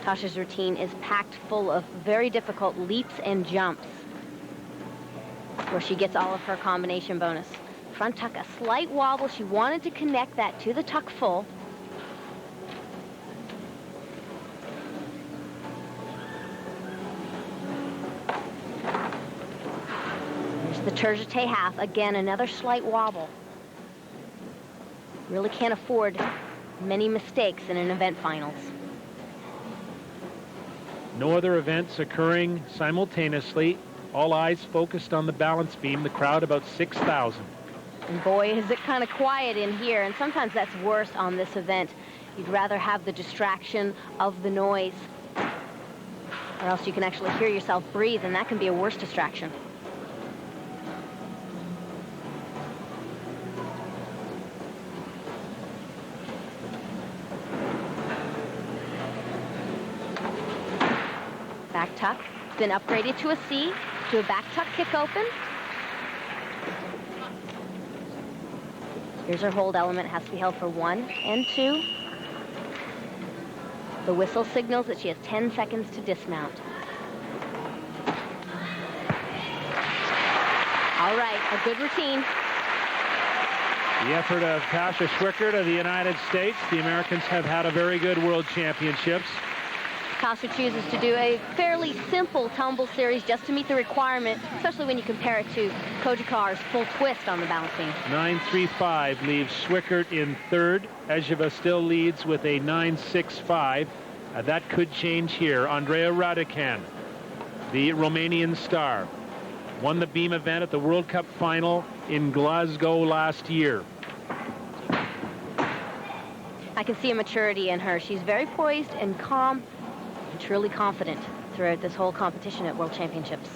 Speaker 2: Tasha's routine is packed full of very difficult leaps and jumps, where she gets all of her combination bonus. Front tuck, a slight wobble. She wanted to connect that to the tuck full. There's the turgete half. Again, another slight wobble. Really can't afford many mistakes in an event finals.
Speaker 1: No other events occurring simultaneously. All eyes focused on the balance beam. The crowd about 6,000.
Speaker 2: And boy, is it kind of quiet in here. And sometimes that's worse on this event. You'd rather have the distraction of the noise, or else you can actually hear yourself breathe, and that can be a worse distraction. Back tuck, been upgraded to a C, to a back tuck kick open. Here's her hold element, has to be held for 1 and 2. The whistle signals that she has 10 seconds to dismount. All right, a good routine.
Speaker 1: The effort of Tasha Schwickert of the United States. The Americans have had a very good World Championships.
Speaker 2: Tasha chooses to do a fairly simple tumble series just to meet the requirement, especially when you compare it to Kojikar's full twist on the balance beam.
Speaker 1: 9.35 leaves Schwickert in third. Ejeva still leads with a 9.65. That could change here. Andrea Raducan, the Romanian star, won the beam event at the World Cup final in Glasgow last year.
Speaker 2: I can see a maturity in her. She's very poised and calm, truly confident throughout this whole competition at World Championships.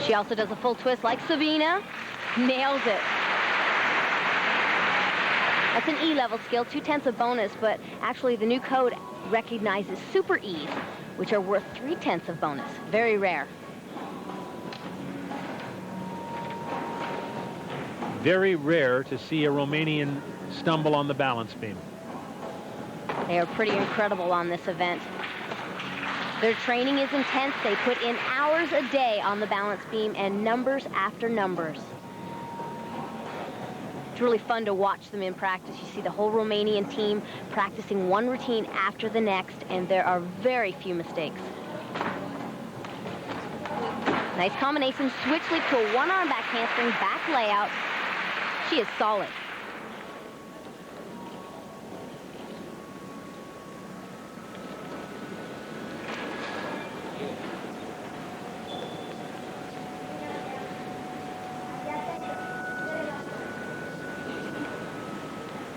Speaker 2: She also does a full twist like Sabina. Nails it. That's an E-level skill, 2/10 of bonus, but actually the new code recognizes super E's, which are worth 3/10 of bonus. Very rare.
Speaker 1: Very rare to see a Romanian stumble on the balance beam.
Speaker 2: They are pretty incredible on this event. Their training is intense. They put in hours a day on the balance beam and numbers after numbers. It's really fun to watch them in practice. You see the whole Romanian team practicing one routine after the next, and there are very few mistakes. Nice combination, switch leap to a one-arm back handspring, back layout. She is solid.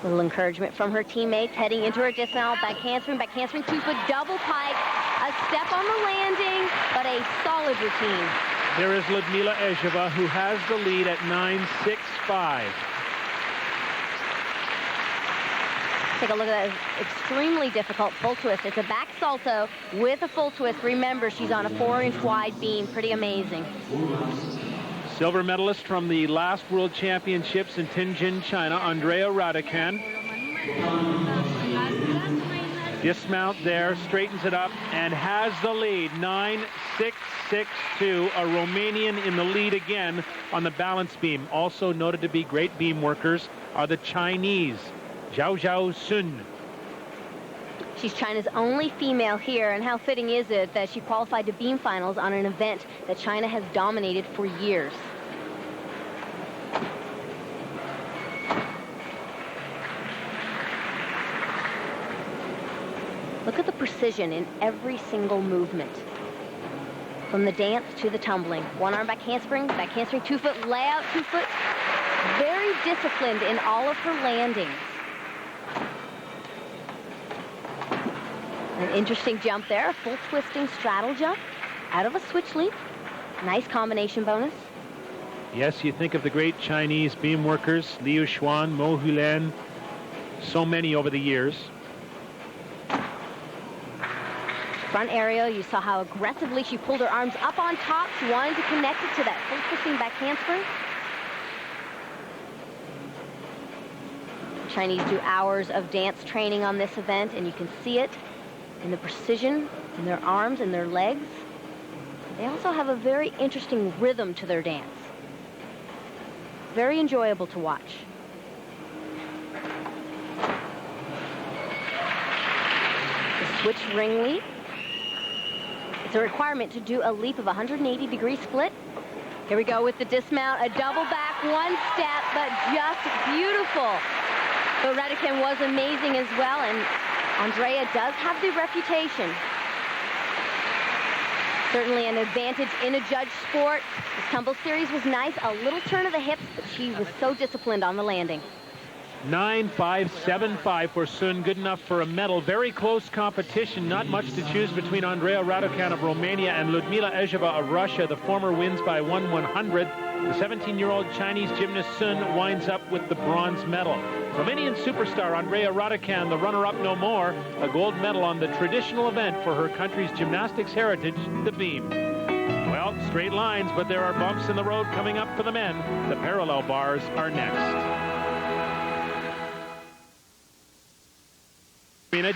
Speaker 2: Little encouragement from her teammates heading into her dismount. Back handspring, 2-foot double pike. A step on the landing, but a solid routine.
Speaker 1: There is Ludmila Ejeva, who has the lead at 9.65.
Speaker 2: Take a look at that extremely difficult full twist. It's a back salto with a full twist. Remember, she's on a 4-inch wide beam. Pretty amazing.
Speaker 1: Silver medalist from the last World Championships in Tianjin, China, Andrea Raducan. Dismount there, straightens it up, and has the lead. 9.662. A Romanian in the lead again on the balance beam. Also noted to be great beam workers are the Chinese, Zhao Sun.
Speaker 2: She's China's only female here, and how fitting is it that she qualified to beam finals on an event that China has dominated for years. Look at the precision in every single movement. From the dance to the tumbling. One arm back handspring, 2-foot layout, 2-foot. Very disciplined in all of her landings. An interesting jump there, a full twisting straddle jump out of a switch leap. Nice combination bonus.
Speaker 1: Yes, you think of the great Chinese beam workers, Liu Xuan, Mo Hulan, so many over the years.
Speaker 2: Front aerial, you saw how aggressively she pulled her arms up on top. She wanted to connect it to that full twisting back handspring. Chinese do hours of dance training on this event, and you can see it in the precision in their arms and their legs. They also have a very interesting rhythm to their dance. Very enjoyable to watch. The switch ring leap. It's a requirement to do a leap of 180-degree split. Here we go with the dismount, a double back, one step, but just beautiful. But Raducanu was amazing as well, and Andrea does have the reputation. Certainly an advantage in a judge sport. This tumble series was nice, a little turn of the hips, but she was so disciplined on the landing.
Speaker 1: 9.575 for Sun, good enough for a medal. Very close competition, not much to choose between Andrea Raducanu of Romania and Ludmila Ezheva of Russia. The former wins by 1/100. The 17-year-old Chinese gymnast Sun winds up with the bronze medal. Romanian superstar Andrea Raducanu, the runner-up no more, a gold medal on the traditional event for her country's gymnastics heritage, the beam. Well, straight lines, but there are bumps in the road coming up for the men. The parallel bars are next.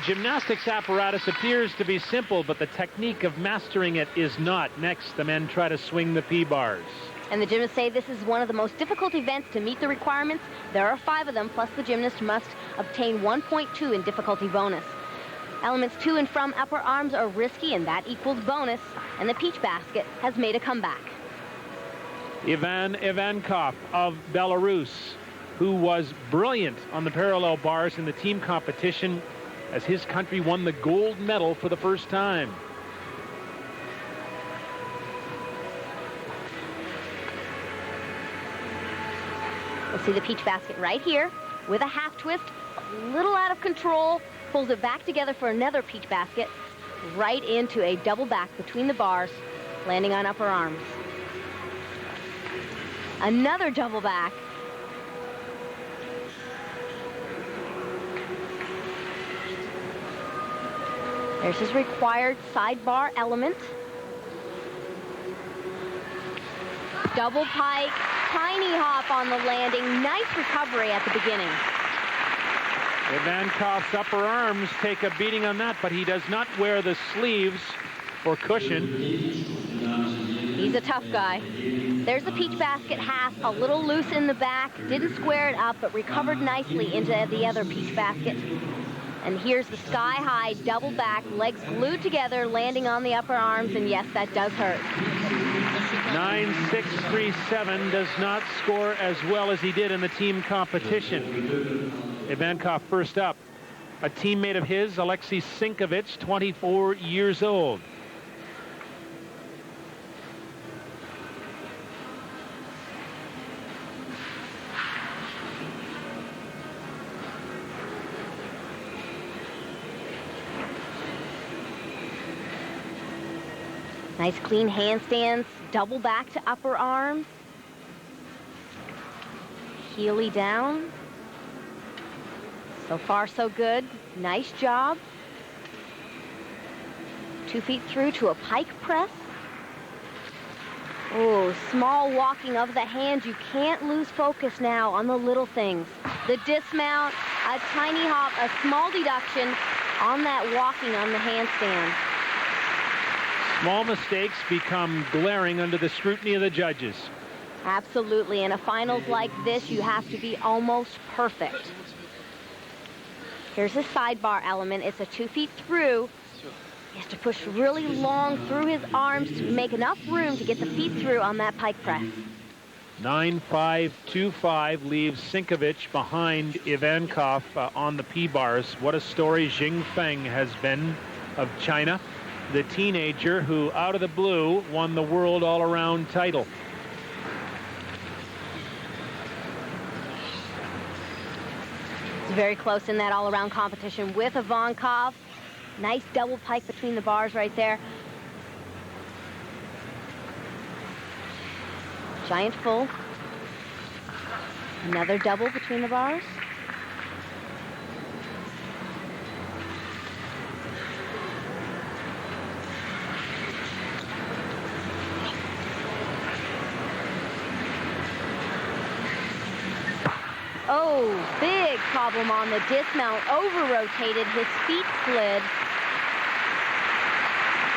Speaker 1: Gymnastics apparatus appears to be simple, but the technique of mastering it is not. Next, the men try to swing the P-bars.
Speaker 2: And the gymnasts say this is one of the most difficult events to meet the requirements. There are 5 of them, plus the gymnast must obtain 1.2 in difficulty bonus. Elements to and from upper arms are risky, and that equals bonus. And the peach basket has made a comeback.
Speaker 1: Ivan Ivankov of Belarus, who was brilliant on the parallel bars in the team competition, as his country won the gold medal for the first time.
Speaker 2: We'll see the peach basket right here with a half twist, a little out of control, pulls it back together for another peach basket, right into a double back between the bars, landing on upper arms. Another double back. There's his required sidebar element. Double pike, tiny hop on the landing. Nice recovery at the beginning.
Speaker 1: Ivankov's upper arms take a beating on that, but he does not wear the sleeves for cushion.
Speaker 2: He's a tough guy. There's the peach basket half, a little loose in the back. Didn't square it up, but recovered nicely into the other peach basket. And here's the sky-high double back, legs glued together, landing on the upper arms, and yes, that does hurt.
Speaker 1: 9.637 does not score as well as he did in the team competition. Ivankov first up. A teammate of his, Alexei Sinkovich, 24 years old.
Speaker 2: Nice clean handstands, double back to upper arms. Heely down. So far, so good. Nice job. 2 feet through to a pike press. Oh, small walking of the hands. You can't lose focus now on the little things. The dismount, a tiny hop, a small deduction on that walking on the handstand.
Speaker 1: Small mistakes become glaring under the scrutiny of the judges.
Speaker 2: Absolutely. In a finals like this, you have to be almost perfect. Here's his sidebar element. It's a 2 feet through. He has to push really long through his arms to make enough room to get the feet through on that pike press.
Speaker 1: 9.525 leaves Sinkovich behind Ivankov on the P-bars. What a story Xing Feng has been of China, the teenager who, out of the blue, won the world all-around title.
Speaker 2: It's very close in that all-around competition with Ivankov. Nice double pike between the bars right there. Giant full. Another double between the bars. Oh, big problem on the dismount. Over-rotated, his feet slid.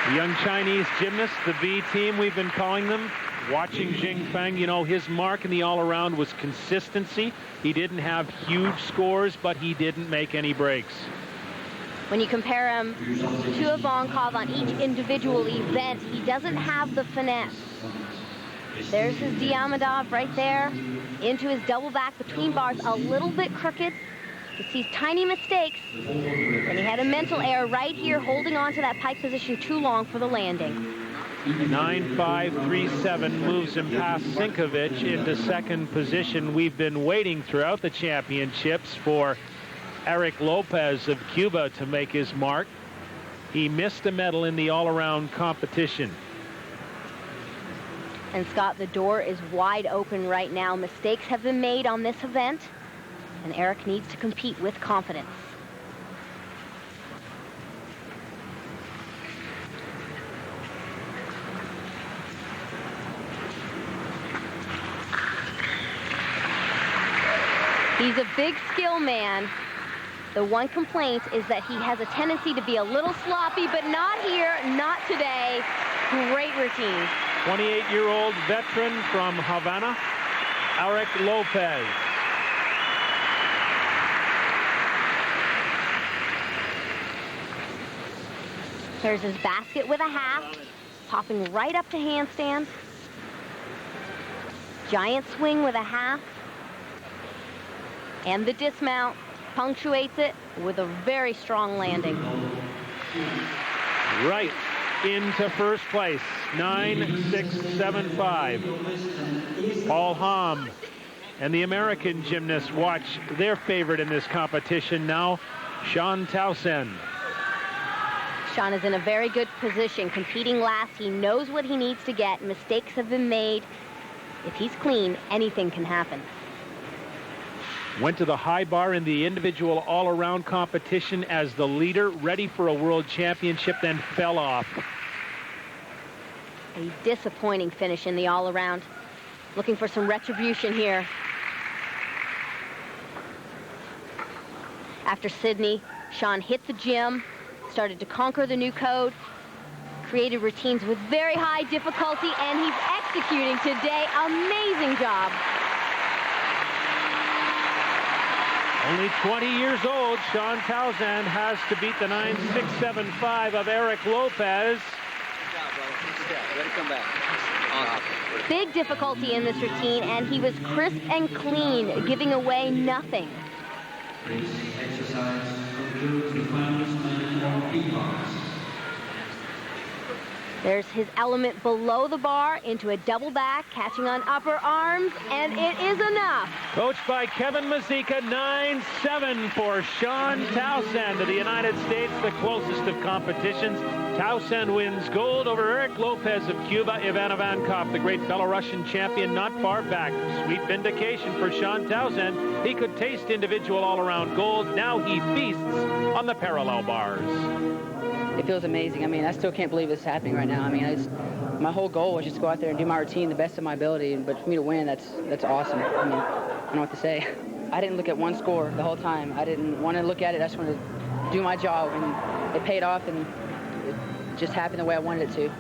Speaker 1: The young Chinese gymnast, the B team we've been calling them, watching Jingfeng, you know, his mark in the all-around was consistency. He didn't have huge scores, but he didn't make any breaks.
Speaker 2: When you compare him to Ivankov on each individual event, he doesn't have the finesse. There's his Diamondov right there, into his double back between bars, a little bit crooked. You see tiny mistakes, and he had a mental error right here, holding on to that pike position too long for the landing.
Speaker 1: 9.537 moves him past Sinkovic into second position. We've been waiting throughout the championships for Eric Lopez of Cuba to make his mark. He missed a medal in the all-around competition.
Speaker 2: And Scott, the door is wide open right now. Mistakes have been made on this event, and Eric needs to compete with confidence. He's a big skill man. The one complaint is that he has a tendency to be a little sloppy, but not here, not today. Great routine.
Speaker 1: 28-year-old veteran from Havana, Eric Lopez.
Speaker 2: There's his basket with a half, popping right up to handstand. Giant swing with a half. And the dismount punctuates it with a very strong landing.
Speaker 1: Right into first place, 9.675. Paul Hamm and the American gymnasts watch their favorite in this competition now, Sean Townsend.
Speaker 2: Sean is in a very good position, competing last. He knows what he needs to get. Mistakes have been made. If he's clean, anything can happen.
Speaker 1: Went to the high bar in the individual all-around competition as the leader, ready for a world championship, then fell off.
Speaker 2: A disappointing finish in the all-around. Looking for some retribution here. After Sydney, Sean hit the gym, started to conquer the new code, created routines with very high difficulty, and he's executing today. Amazing job.
Speaker 1: Only 20 years old, Sean Townsend has to beat the 9.675 of Eric Lopez.
Speaker 4: Way to come back. Awesome.
Speaker 2: Big difficulty in this routine, and he was crisp and clean, giving away nothing.
Speaker 5: This exercise concludes the finals bars.
Speaker 2: There's his element below the bar into a double back, catching on upper arms, and it is enough.
Speaker 1: Coached by Kevin Mazika, 9.7 for Sean Townsend of the United States, the closest of competitions. Townsend wins gold over Eric Lopez of Cuba. Ivan Ivankov, the great Belarusian champion, not far back. Sweet vindication for Sean Townsend. He could taste individual all-around gold. Now he feasts on the parallel bars.
Speaker 6: It feels amazing. I mean, I still can't believe this is happening right now. I mean, my whole goal was just to go out there and do my routine the best of my ability. But for me to win, that's awesome. I mean, I don't know what to say. I didn't look at one score the whole time. I didn't want to look at it. I just wanted to do my job, and it paid off, and it just happened the way I wanted it to.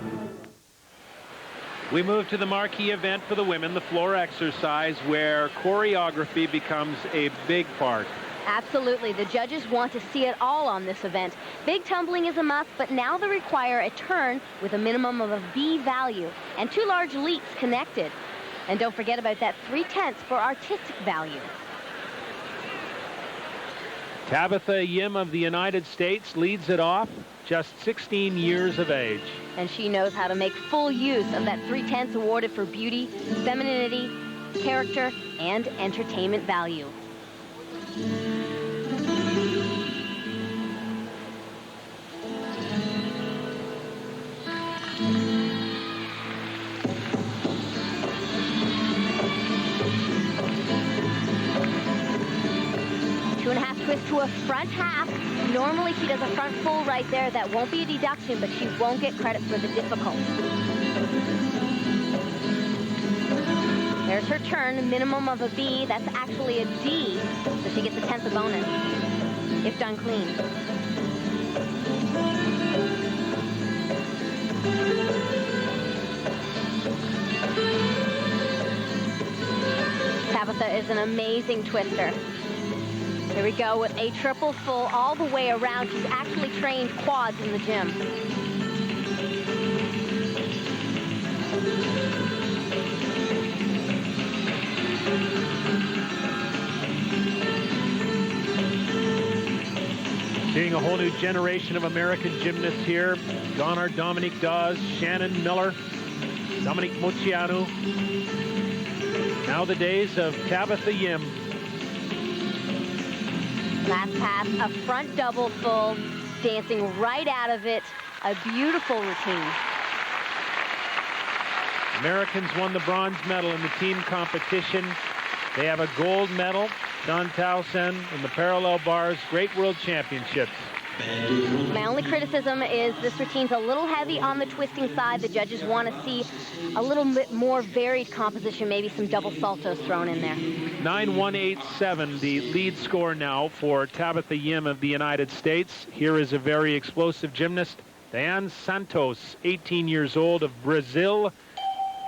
Speaker 1: We move to the marquee event for the women, the floor exercise, where choreography becomes a big part.
Speaker 2: Absolutely. The judges want to see it all on this event. Big tumbling is a must, but now they require a turn with a minimum of a V value and 2 large leaps connected. And don't forget about that 3/10 for artistic value.
Speaker 1: Tabitha Yim of the United States leads it off, just 16 years of age.
Speaker 2: And she knows how to make full use of that 3/10 awarded for beauty, femininity, character, and entertainment value. 2.5 twist to a front half. Normally she does a front full right there. That won't be a deduction, but she won't get credit for the difficulty. There's her turn, minimum of a B. That's actually a D, so she gets a 10th of bonus, if done clean. Tabitha is an amazing twister. Here we go with a triple full all the way around. She's actually trained quads in the gym.
Speaker 1: Seeing a whole new generation of American gymnasts here. Gonard, Dominique Dawes, Shannon Miller, Dominique Moceanu. Now the days of Tabitha Yim.
Speaker 2: Last pass, a front double full, dancing right out of it. A beautiful routine.
Speaker 1: Americans won the bronze medal in the team competition. They have a gold medal. Don Towson in the parallel bars, great world championships.
Speaker 2: My only criticism is this routine's a little heavy on the twisting side. The judges want to see a little bit more varied composition, maybe some double saltos thrown in there.
Speaker 1: 9-1-8-7, the lead score now for Tabitha Yim of the United States. Here is a very explosive gymnast, Diane Santos, 18 years old, of Brazil.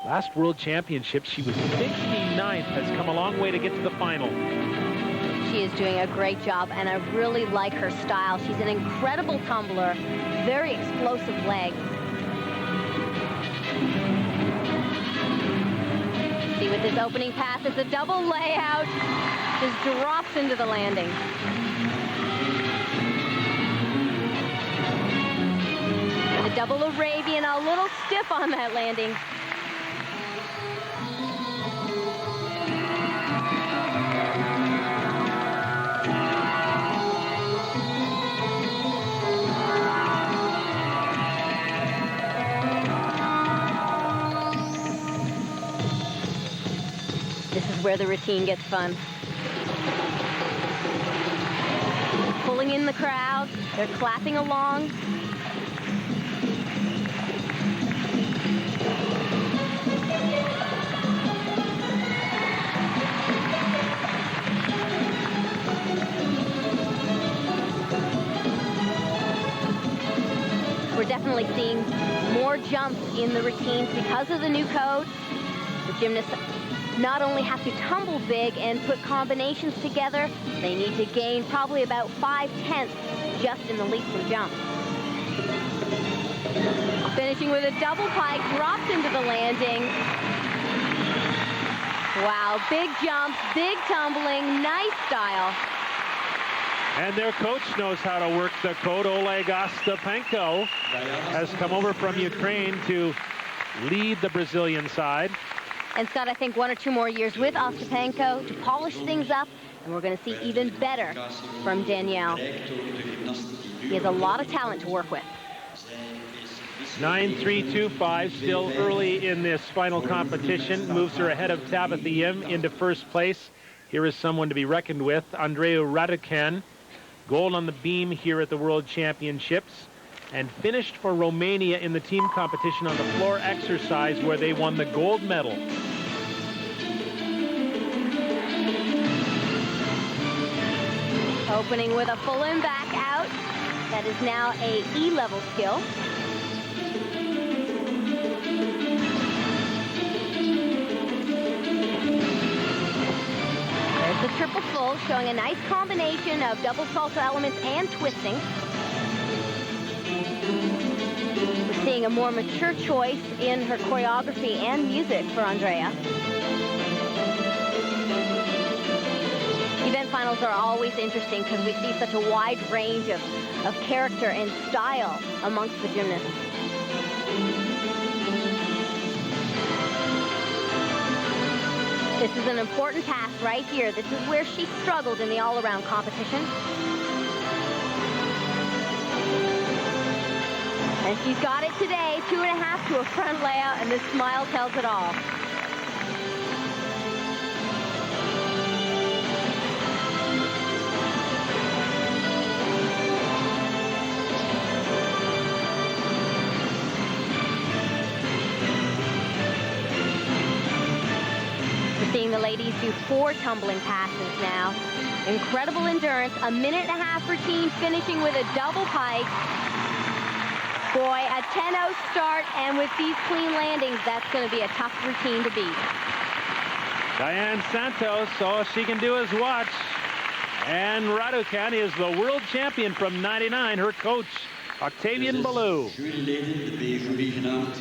Speaker 1: Last World Championship, she was 69th, has come a long way to get to the final.
Speaker 2: She is doing a great job, and I really like her style. She's an incredible tumbler, very explosive legs. See, with this opening pass, it's a double layout, just drops into the landing. The double Arabian, a little stiff on that landing. This is where the routine gets fun. Pulling in the crowd, they're clapping along. We're definitely seeing more jumps in the routines because of the new code. The gymnasts not only have to tumble big and put combinations together, they need to gain probably about 5/10 just in the leaps and jumps. Finishing with a double pike, drops into the landing. Wow, big jumps, big tumbling, nice style.
Speaker 1: And their coach knows how to work the code. Oleg Ostapenko has come over from Ukraine to lead the Brazilian side.
Speaker 2: And Scott, I think 1 or 2 more years with Ostapenko to polish things up, and we're going to see even better from Danielle. He has a lot of talent to work with.
Speaker 1: 9-3-2-5, still early in this final competition. Moves her ahead of Tabitha Yim into first place. Here is someone to be reckoned with, Andreu Raducan. Gold on the beam here at the World Championships. And finished for Romania in the team competition on the floor exercise where they won the gold medal.
Speaker 2: Opening with a full and back out. That is now a E-level skill. There's the triple full, showing a nice combination of double salto elements and twisting. We're seeing a more mature choice in her choreography and music for Andrea. Event finals are always interesting because we see such a wide range of character and style amongst the gymnasts. This is an important pass right here. This is where she struggled in the all-around competition. And she's got it today, 2.5 to a front layout, and this smile tells it all. seeing the ladies do 4 tumbling passes now. Incredible endurance, a 1.5-minute routine, finishing with a double pike. Boy, a 10-0 start, and with these clean landings, that's going to be a tough routine to beat.
Speaker 1: Diane Santos, all she can do is watch. And Raducanu is the world champion from '99. Her coach, Octavian Ballou.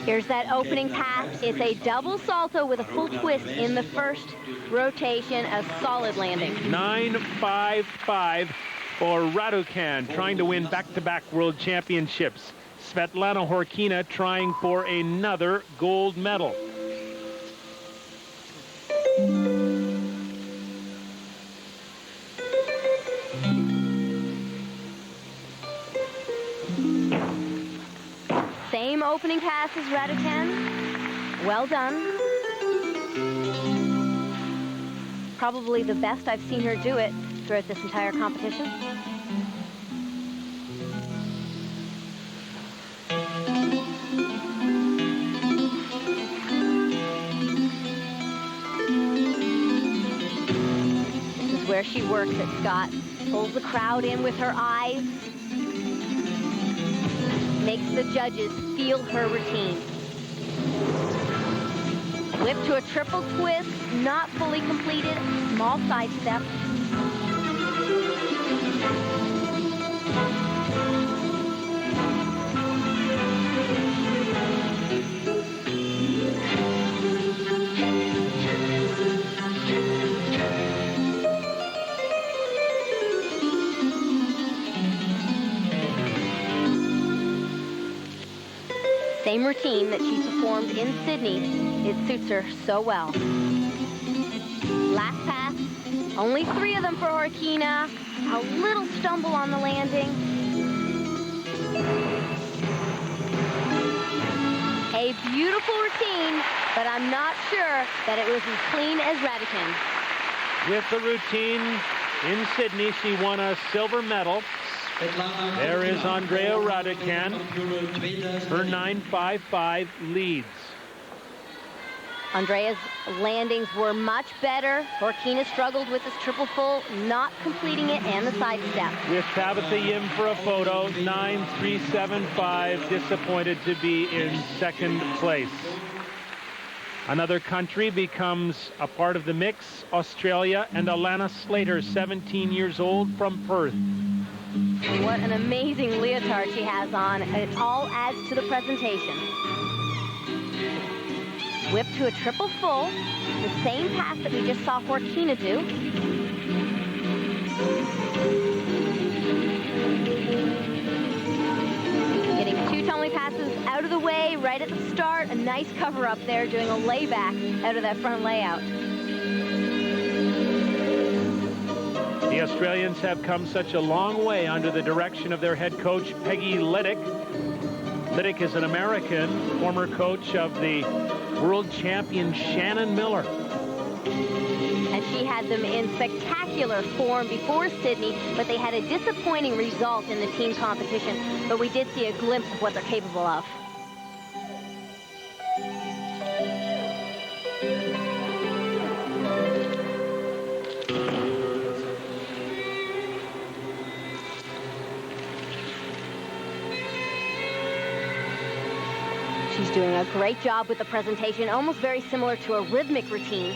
Speaker 2: Here's that opening pass. It's a double salto with a full twist in the first rotation, a solid landing.
Speaker 1: 9.55 for Raducanu, trying to win back-to-back world championships. Svetlana Horkina trying for another gold medal.
Speaker 2: Same opening pass as Raducanu. Well done. Probably the best I've seen her do it throughout this entire competition. This is where she works it, Scott. Pulls the crowd in with her eyes. Makes the judges feel her routine. Whip to a triple twist, not fully completed, small side step. Same routine that she performed in Sydney. It suits her so well. Last pass, only 3 of them for Horkina. A little stumble on the landing. A beautiful routine, but I'm not sure that it was as clean as Raducanu.
Speaker 1: With the routine in Sydney, she won a silver medal. There is Andrea Raducanu. Her 9.55 leads.
Speaker 2: Andrea's landings were much better. Horkina struggled with this triple full, not completing it, and the side step.
Speaker 1: With Tabitha Yim for a photo, 9.375, disappointed to be in second place. Another country becomes a part of the mix, Australia, and Alana Slater, 17 years old, from Perth.
Speaker 2: What an amazing leotard she has on. It all adds to the presentation. Whip to a triple full. The same pass that we just saw Horkina do. Getting 2 tumbling passes out of the way right at the start. A nice cover up there, doing a layback out of that front layout.
Speaker 1: The Australians have come such a long way under the direction of their head coach, Peggy Liddick. Liddick is an American, former coach of the world champion Shannon Miller.
Speaker 2: And she had them in spectacular form before Sydney, but they had a disappointing result in the team competition. But we did see a glimpse of what they're capable of. She's doing a great job with the presentation, almost very similar to a rhythmic routine.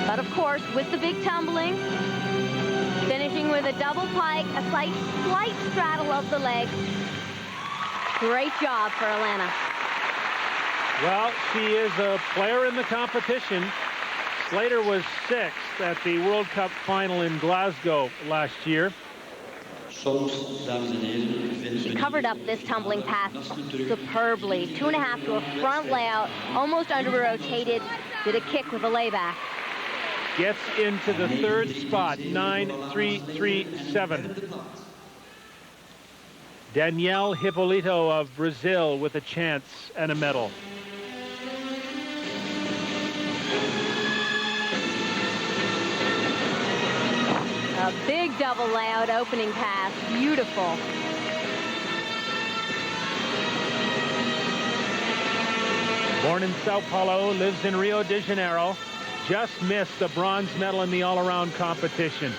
Speaker 2: But of course, with the big tumbling, finishing with a double pike, a slight straddle of the leg. Great job for Alana.
Speaker 1: Well, she is a player in the competition. Slater was 6th at the World Cup final in Glasgow last year.
Speaker 2: She covered up this tumbling pass superbly. 2.5 to a front layout, almost under-rotated, did a kick with a layback.
Speaker 1: Gets into the 3rd spot, 9.337. Danielle Hippolito of Brazil with a chance and a medal.
Speaker 2: A big double layout opening pass, beautiful.
Speaker 1: Born in Sao Paulo, lives in Rio de Janeiro, just missed a bronze medal in the all-around competition.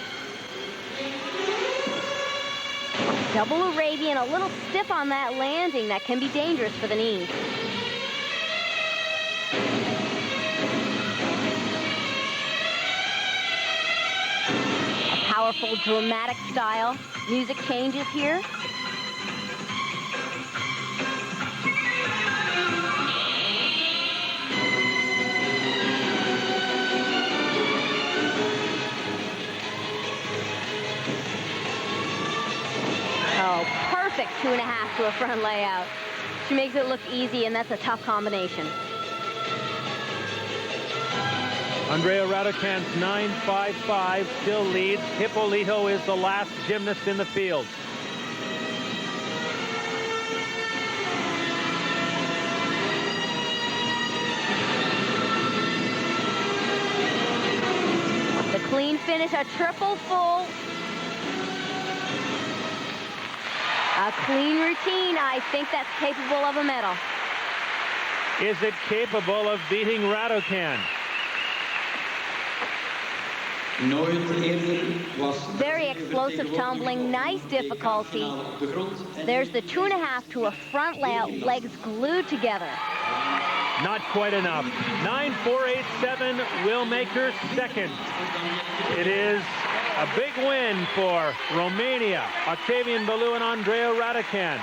Speaker 2: Double Arabian, a little stiff on that landing. That can be dangerous for the knees. A powerful, dramatic style. Music changes here. Oh, perfect 2.5 to a front layout. She makes it look easy, and that's a tough combination.
Speaker 1: Andrea Raducan's 9.55 still leads. Hippolito is the last gymnast in the field.
Speaker 2: The clean finish, a triple full. A clean routine. I think that's capable of a medal.
Speaker 1: Is it capable of beating Raducan?
Speaker 2: Very explosive tumbling, nice difficulty. There's the 2.5 to a front layout, legs glued together.
Speaker 1: Not quite enough. 9.487 will make her second. It is a big win for Romania, Octavian Belu and Andrea Raducan.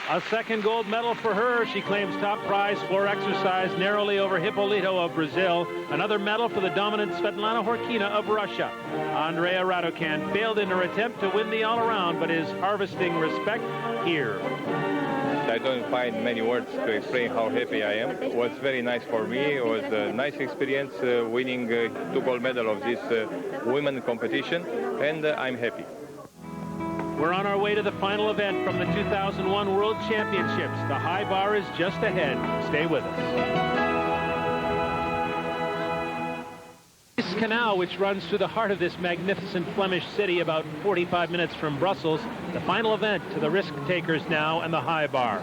Speaker 1: A second gold medal for her. She claims top prize for exercise narrowly over Hippolito of Brazil. Another medal for the dominant Svetlana Horkina of Russia. Andrea Raducan failed in her attempt to win the all-around, but is harvesting respect here.
Speaker 7: I don't find many words to explain how happy I am. It was very nice for me. It was a nice experience winning 2 gold medals of this women competition, and I'm happy.
Speaker 1: We're on our way to the final event from the 2001 World Championships. The high bar is just ahead. Stay with us. This canal, which runs through the heart of this magnificent Flemish city, about 45 minutes from Brussels. The final event to the risk takers now and the high bar.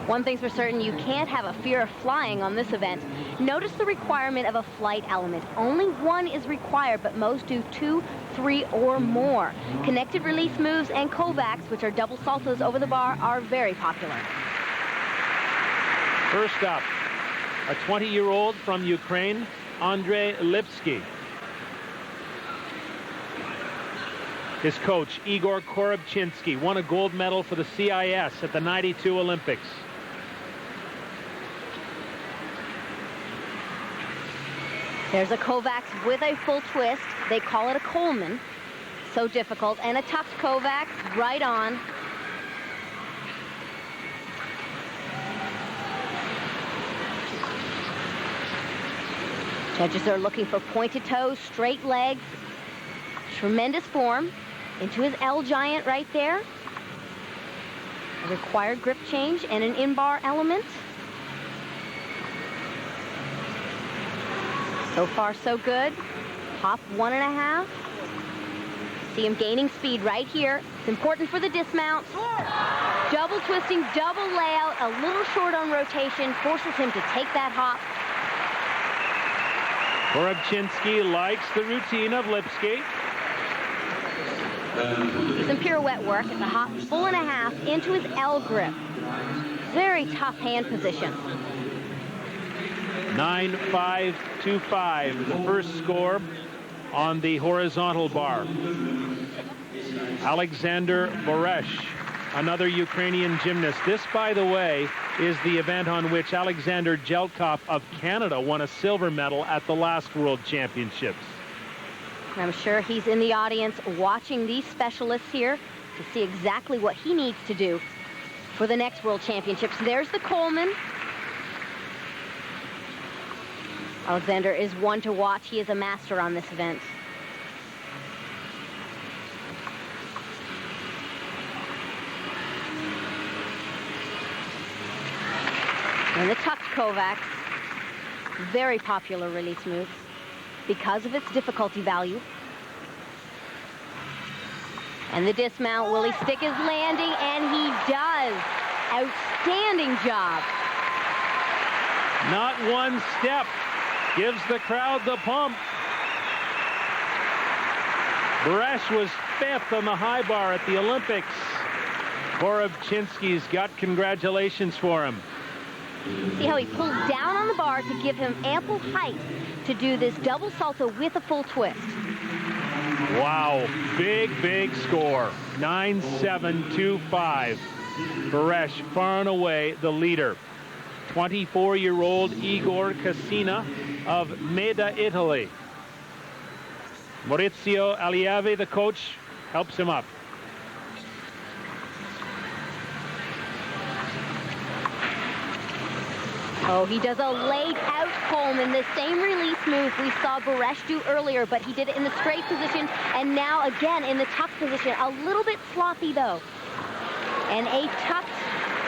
Speaker 2: One thing's for certain, you can't have a fear of flying on this event. Notice the requirement of a flight element. Only one is required, but most do 2, 3, or more. Connected release moves and Kovacs, which are double saltos over the bar, are very popular.
Speaker 1: First up, a 20-year-old from Ukraine, Andrei Lipsky. His coach, Igor Korobchinsky, won a gold medal for the CIS at the '92 Olympics.
Speaker 2: There's a Kovacs with a full twist. They call it a Coleman. So difficult. And a tucked Kovacs right on. Judges are looking for pointed toes, straight legs. Tremendous form. Into his L giant right there. A required grip change and an in-bar element. So far, so good. Hop 1.5. See him gaining speed right here. It's important for the dismount. Double twisting, double layout, a little short on rotation, forces him to take that hop.
Speaker 1: Korobchinsky likes the routine of Lipsky.
Speaker 2: Some pirouette work at the hop, 4.5 into his L grip. Very tough hand position.
Speaker 1: 9.525, the first score on the horizontal bar. Alexander Boresh, another Ukrainian gymnast. This, by the way, is the event on which Alexander Jelkov of Canada won a silver medal at the last World Championships.
Speaker 2: I'm sure he's in the audience watching these specialists here to see exactly what he needs to do for the next World Championships. There's the Coleman. Alexander is one to watch. He is a master on this event. And the tucked Kovacs, very popular release move because of its difficulty value. And the dismount, will he stick his landing? And he does. Outstanding job.
Speaker 1: Not one step. Gives the crowd the pump. Beresh was 5th on the high bar at the Olympics. Korobczynski's got congratulations for him.
Speaker 2: See how he pulls down on the bar to give him ample height to do this double salto with a full twist.
Speaker 1: Wow, big score. 9.725. Beresh far and away the leader. 24-year-old Igor Cassina of Meda, Italy. Maurizio Allievi, the coach, helps him up.
Speaker 2: Oh, he does a laid out Coleman, the same release move we saw Beresh do earlier, but he did it in the straight position and now again in the tucked position. A little bit sloppy though. And a tucked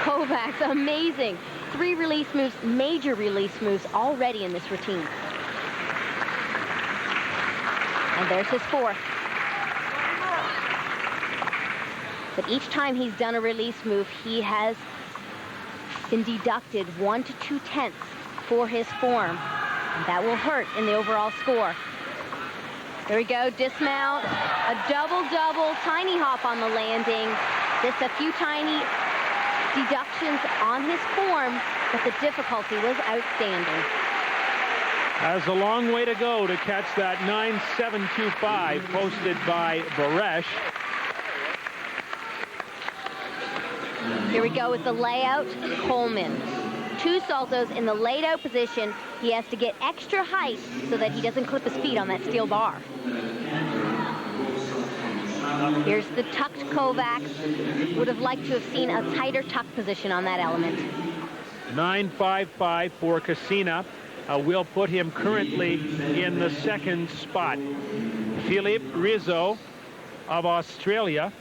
Speaker 2: Kovacs, amazing. 3 release moves, major release moves already in this routine. And there's his 4th. But each time he's done a release move, he has been deducted 1 to 2/10 for his form. And that will hurt in the overall score. There we go, dismount, a double, tiny hop on the landing. Just a few tiny deductions on his form, but the difficulty was outstanding.
Speaker 1: Has a long way to go to catch that 9.725 posted by Beresh.
Speaker 2: Here we go with the layout. Coleman. 2 saltos in the laid out position. He has to get extra height so that he doesn't clip his feet on that steel bar. Here's the tucked Kovacs. Would have liked to have seen a tighter tuck position on that element.
Speaker 1: 9.55 for Cassina. Will put him currently in the 2nd spot. Philippe Rizzo of Australia.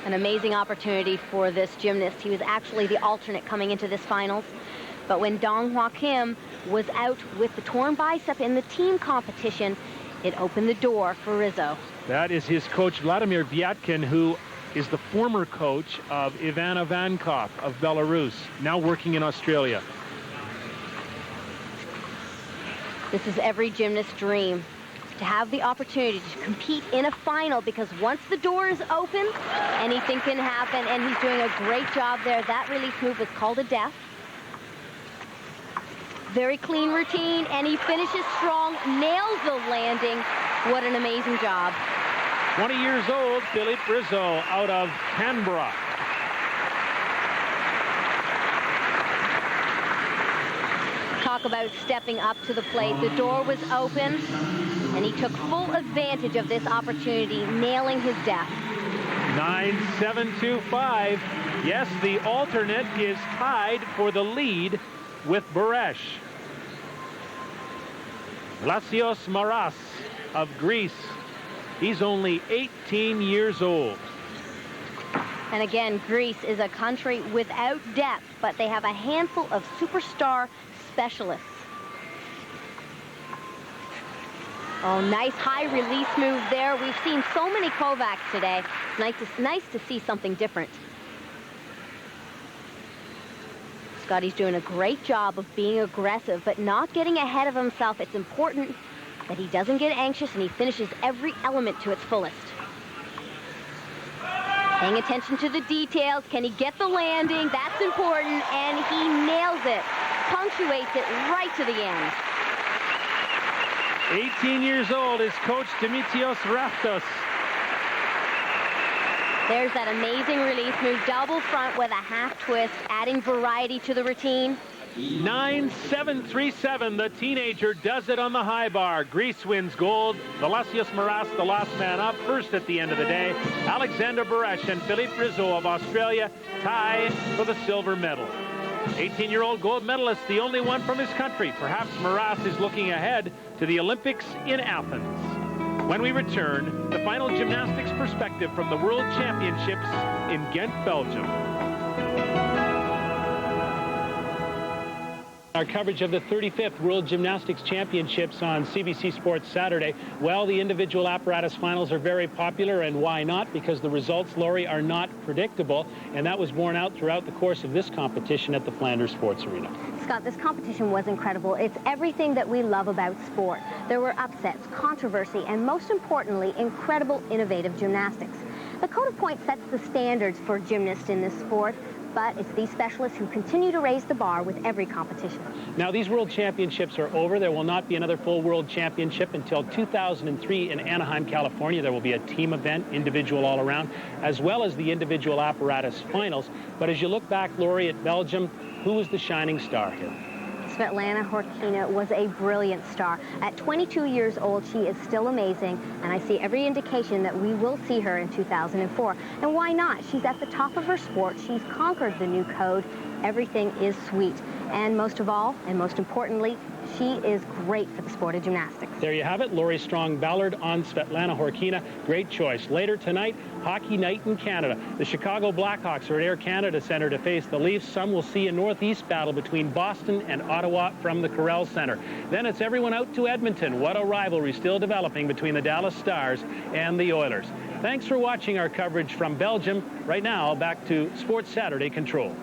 Speaker 2: An amazing opportunity for this gymnast. He was actually the alternate coming into this finals. But when Dong Hwa Kim was out with the torn bicep in the team competition, it opened the door for Rizzo.
Speaker 1: That is his coach, Vladimir Vyatkin, who is the former coach of Ivana Vankov of Belarus, now working in Australia.
Speaker 2: This is every gymnast's dream, to have the opportunity to compete in a final, because once the door is open, anything can happen, and he's doing a great job there. That release move was called a death. Very clean routine, and he finishes strong, nails the landing. What an amazing job.
Speaker 1: 20 years old, Philippe Rizzo out of Canberra.
Speaker 2: Talk about stepping up to the plate. The door was open, and he took full advantage of this opportunity, nailing his death.
Speaker 1: 9.725. Yes, the alternate is tied for the lead with Beresh. Vlasios Maras of Greece. He's only 18 years old.
Speaker 2: And again, Greece is a country without depth, but they have a handful of superstar specialists. Oh, nice high release move there. We've seen so many Kovacs today. Nice to see something different. Scotty's doing a great job of being aggressive, but not getting ahead of himself. It's important that he doesn't get anxious and he finishes every element to its fullest. Paying attention to the details. Can he get the landing? That's important, and he nails it. Punctuates it right to the end.
Speaker 1: 18 years old is coach Dimitrios Raftos.
Speaker 2: There's that amazing release move, double front with a half twist, adding variety to the routine.
Speaker 1: 9.737. The teenager does it on the high bar. Greece wins gold. Vlasios Maras, the last man up, first at the end of the day. Alexander Beresh and Philippe Rizzo of Australia tie for the silver medal. 18-year-old gold medalist, the only one from his country. Perhaps Maras is looking ahead to the Olympics in Athens. When we return, the final gymnastics perspective from the World Championships in Ghent, Belgium. Our coverage of the 35th World Gymnastics Championships on CBC Sports Saturday. Well, the individual apparatus finals are very popular, and why not? Because the results, Laurie, are not predictable, and that was borne out throughout the course of this competition at the Flanders Sports Arena.
Speaker 2: Scott, this competition was incredible. It's everything that we love about sport. There were upsets, controversy, and most importantly, incredible innovative gymnastics. The Code of Points sets the standards for gymnasts in this sport, but it's these specialists who continue to raise the bar with every competition.
Speaker 1: Now, these World Championships are over. There will not be another full World Championship until 2003 in Anaheim, California. There will be a team event, individual all-around, as well as the individual apparatus finals. But as you look back, Laurie, at Belgium, who was the shining star here?
Speaker 2: Svetlana Horkina was a brilliant star. At 22 years old, she is still amazing, and I see every indication that we will see her in 2004. And why not? She's at the top of her sport. She's conquered the new code. Everything is sweet. And most of all, and most importantly, she is great for the sport of gymnastics.
Speaker 1: There you have it. Laurie Strong-Ballard on Svetlana Horkina. Great choice. Later tonight, hockey night in Canada. The Chicago Blackhawks are at Air Canada Centre to face the Leafs. Some will see a northeast battle between Boston and Ottawa from the Corel Centre. Then it's everyone out to Edmonton. What a rivalry still developing between the Dallas Stars and the Oilers. Thanks for watching our coverage from Belgium. Right now, back to Sports Saturday Control.